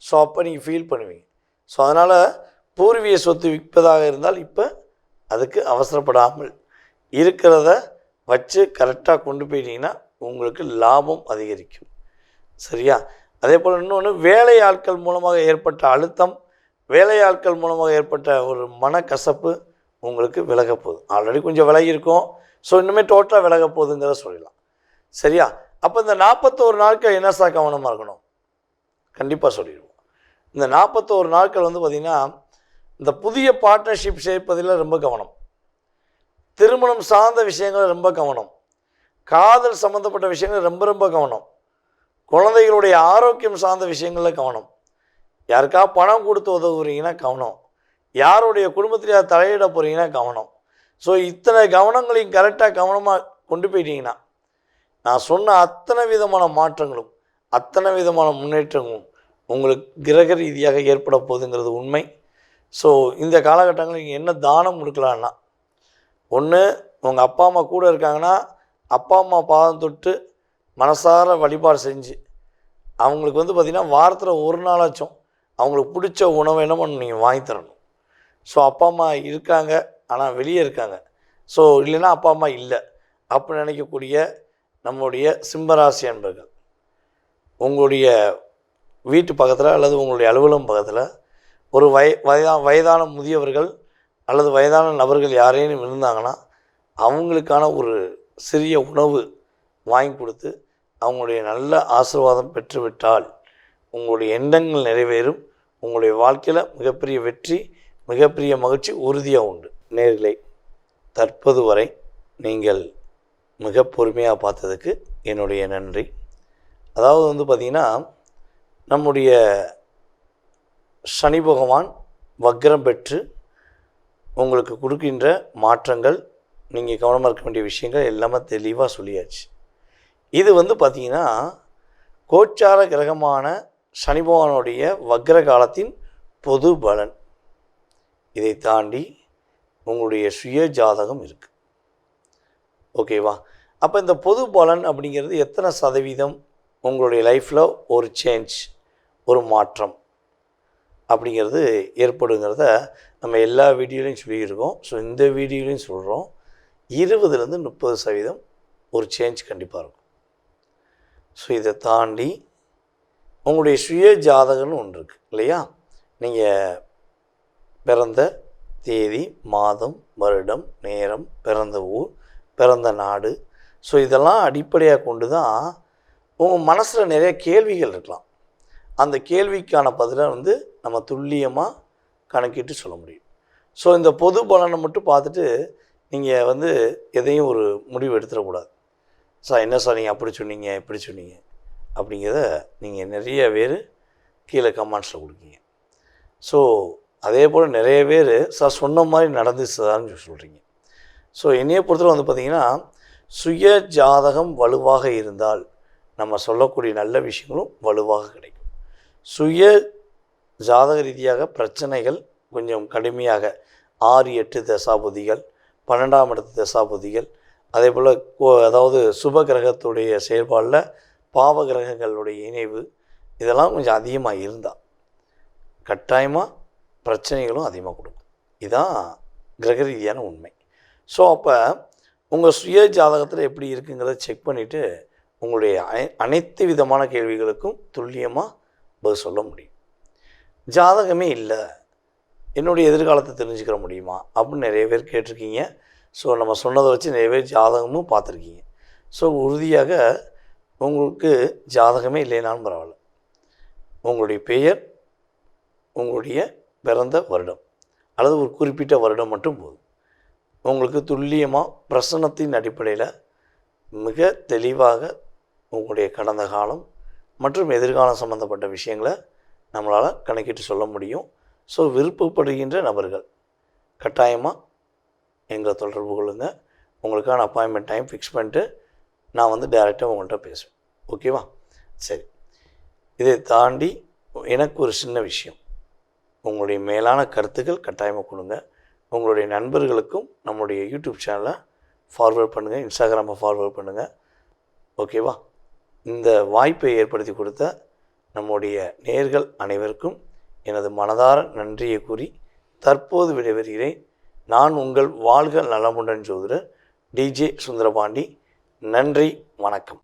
ஸோ அப்போ நீங்கள் ஃபீல் பண்ணுவீங்க. ஸோ அதனால் பூர்வீக சொத்து விற்பதாக இருந்தால் இப்போ அதுக்கு அவசரப்படாமல் இருக்கிறத வச்சு கரெக்டாக கொண்டு போயிட்டீங்கன்னா உங்களுக்கு லாபம் அதிகரிக்கும். சரியா? அதே போல் இன்னொன்று, வேலையாட்கள் மூலமாக ஏற்பட்ட அழுத்தம், வேலையாட்கள் மூலமாக ஏற்பட்ட ஒரு மனக்கசப்பு உங்களுக்கு விலக போகுது. ஆல்ரெடி கொஞ்சம் விலகி இருக்கும். ஸோ இன்னுமே டோட்டலாக விலக போகுதுங்கிறத சொல்லலாம். சரியா? அப்போ இந்த 41 நாட்கள் என்ன சார் கவனமாக இருக்கணும்? கண்டிப்பாக சொல்லிடுவோம். இந்த 41 நாட்கள் வந்து பார்த்திங்கன்னா இந்த புதிய பார்ட்னர்ஷிப் சேர்ப்பதில் ரொம்ப கவனம், திருமணம் சார்ந்த விஷயங்கள் ரொம்ப கவனம், காதல் சம்மந்தப்பட்ட விஷயங்கள் ரொம்ப ரொம்ப கவனம், குழந்தைகளுடைய ஆரோக்கியம் சார்ந்த விஷயங்களில் கவனம், யாருக்கா பணம் கொடுத்து உதவுறீங்கன்னா கவனம், யாருடைய குடும்பத்திலேயே தலையிட போகிறீங்கன்னா கவனம். ஸோ இத்தனை கவனங்களையும் கரெக்டாக கவனமாக கொண்டு போயிட்டீங்கன்னா நான் சொன்ன அத்தனை விதமான மாற்றங்களும் அத்தனை விதமான முன்னேற்றங்களும் உங்களுக்கு கிரக ரீதியாக ஏற்பட போகுதுங்கிறது உண்மை. ஸோ இந்த காலகட்டங்களில் நீங்கள் என்ன தானம் கொடுக்கலான்னா, ஒன்று உங்கள் அப்பா அம்மா கூட இருக்காங்கன்னா அப்பா அம்மா பாதம் தொட்டு மனசார வழிபாடு செஞ்சு அவங்களுக்கு வந்து பார்த்திங்கன்னா வாரத்தில் ஒரு நாளாச்சும் அவங்களுக்கு பிடிச்ச உணவை என்ன பண்ணணும், நீங்கள் வாங்கி தரணும். ஸோ அப்பா அம்மா இருக்காங்க ஆனால் வெளியே இருக்காங்க, ஸோ இல்லைன்னா அப்பா அம்மா இல்லை அப்படின்னு நினைக்கக்கூடிய நம்முடைய சிம்மராசி அன்பர்கள் உங்களுடைய வீட்டு பக்கத்தில் அல்லது உங்களுடைய அலுவலகம் பக்கத்தில் ஒரு வயதான முதியவர்கள் அல்லது வயதான நபர்கள் யாரேனும் இருந்தாங்கன்னா அவங்களுக்கான ஒரு சிறிய உணவு வாங்கி கொடுத்து அவங்களுடைய நல்ல ஆசீர்வாதம் பெற்றுவிட்டால் உங்களுடைய எண்ணங்கள் நிறைவேறும். உங்களுடைய வாழ்க்கையில் மிகப்பெரிய வெற்றி, மிகப்பெரிய மகிழ்ச்சி உறுதியாக உண்டு. நேயர்களே, தற்போது வரை நீங்கள் மிக பொறுமையாக பார்த்ததுக்கு என்னுடைய நன்றி. அதாவது வந்து பார்த்திங்கன்னா, நம்முடைய சனி பகவான் வக்ரம் பெற்று உங்களுக்கு கொடுக்கின்ற மாற்றங்கள், நீங்கள் கவனமாக இருக்க வேண்டிய விஷயங்கள் எல்லாமே தெளிவாக சொல்லியாச்சு. இது வந்து பார்த்திங்கன்னா கோச்சார கிரகமான சனி பகவானுடைய வக்ர காலத்தின் பொது பலன். இதை தாண்டி உங்களுடைய சுய ஜாதகம் இருக்குது. ஓகேவா? அப்போ இந்த பொது பலன் அப்படிங்கிறது எத்தனை சதவீதம் உங்களுடைய லைஃப்பில் ஒரு சேஞ்ச், ஒரு மாற்றம் அப்படிங்கிறது ஏற்படுங்கிறத நம்ம எல்லா வீடியோலையும் சொல்லியிருக்கோம். ஸோ இந்த வீடியோலையும் சொல்கிறோம், 20-30% ஒரு சேஞ்ச் கண்டிப்பாக இருக்கும். ஸோ இதை தாண்டி உங்களுடைய சுய ஜாதகம்னு ஒன்று இருக்குது இல்லையா? நீங்கள் பிறந்த தேதி, மாதம், வருடம், நேரம், பிறந்த ஊர், பிறந்த நாடு, ஸோ இதெல்லாம் அடிப்படையாக கொண்டு தான் உங்கள் மனசில் நிறைய கேள்விகள் இருக்கலாம். அந்த கேள்விக்கான பதிலை வந்து நம்ம துல்லியமாக கணக்கிட்டு சொல்ல முடியும். ஸோ இந்த பொது பலனை மட்டும் பார்த்துட்டு நீங்கள் வந்து எதையும் ஒரு முடிவு எடுத்துடக்கூடாது. சார் என்ன சார் நீங்கள் அப்படி சொன்னீங்க இப்படி சொன்னீங்க அப்படிங்கிறத நீங்கள் நிறைய பேர் கீழே கமெண்ட்ஸில் கொடுக்கீங்க. ஸோ அதே போல் நிறைய பேர் சார் சொன்ன மாதிரி நடந்துச்சு சார்னு சொல்கிறீங்க. ஸோ என்னையை பொறுத்தவரை வந்து பார்த்திங்கன்னா, சுய ஜாதகம் வலுவாக இருந்தால் நம்ம சொல்லக்கூடிய நல்ல விஷயங்களும் வலுவாக கிடைக்கும். சுய ஜாதக ரீதியாக பிரச்சனைகள் கொஞ்சம் கடுமையாக 6-8 தசாபதிகள், 12ஆம் இடத்து தசாபதிகள், அதே போல் அதாவது சுப கிரகத்துடைய செயல்பாடில் பாவ கிரகங்களுடைய இணைவு, இதெல்லாம் கொஞ்சம் அதிகமாக இருந்தால் கட்டாயமாக பிரச்சனைகளும் அதிகமாக கொடுக்கும். இதுதான் கிரக ரீதியான உண்மை. ஸோ அப்போ உங்கள் சுய ஜாதகத்தில் எப்படி இருக்குங்கிறத செக் பண்ணிவிட்டு உங்களுடைய அனைத்து விதமான கேள்விகளுக்கும் துல்லியமாக பதில் சொல்ல முடியும். ஜாதகமே இல்லை, என்னுடைய எதிர்காலத்தை தெரிஞ்சுக்கிற முடியுமா அப்படின்னு நிறைய பேர் கேட்டிருக்கீங்க. ஸோ நம்ம சொன்னதை வச்சு நிறைய பேர் ஜாதகமும் பார்த்துருக்கீங்க. ஸோ உறுதியாக உங்களுக்கு ஜாதகமே இல்லைனாலும் பரவாயில்ல, உங்களுடைய பெயர், உங்களுடைய பிறந்த வருடம் அல்லது ஒரு குறிப்பிட்ட வருடம் மட்டும் போதும், உங்களுக்கு துல்லியமாக பிரசன்னத்தின் அடிப்படையில் மிக தெளிவாக உங்களுடைய கடந்த காலம் மற்றும் எதிர்காலம் சம்மந்தப்பட்ட விஷயங்களை நம்மளால் கணக்கிட்டு சொல்ல முடியும். ஸோ விருப்பப்படுகின்ற நபர்கள் கட்டாயமாக எங்களை தொடர்பு கொள்ளுங்க. உங்களுக்கான அப்பாயின்மெண்ட் டைம் ஃபிக்ஸ் பண்ணிட்டு நான் வந்து டைரெக்டாக உங்கள்கிட்ட பேசுவேன். ஓகேவா? சரி, இதை தாண்டி எனக்கு ஒரு சின்ன விஷயம், உங்களுடைய மேலான கருத்துக்கள் கட்டாயமாக கொடுங்க. உங்களுடைய நண்பர்களுக்கும் நம்முடைய யூடியூப் சேனலை ஃபார்வர்ட் பண்ணுங்கள், இன்ஸ்டாகிராமை ஃபார்வர்ட் பண்ணுங்கள். ஓகேவா? இந்த வாய்ப்பை ஏற்படுத்தி கொடுத்த நம்முடைய நேயர்கள் அனைவருக்கும் எனது மனதார நன்றியை கூறி தற்போது விடைபெறுகிறேன். நான் உங்கள் வாழ்க நலமுடன் ஜோதிடர் DJ சுந்தரபாண்டி. நன்றி, வணக்கம்.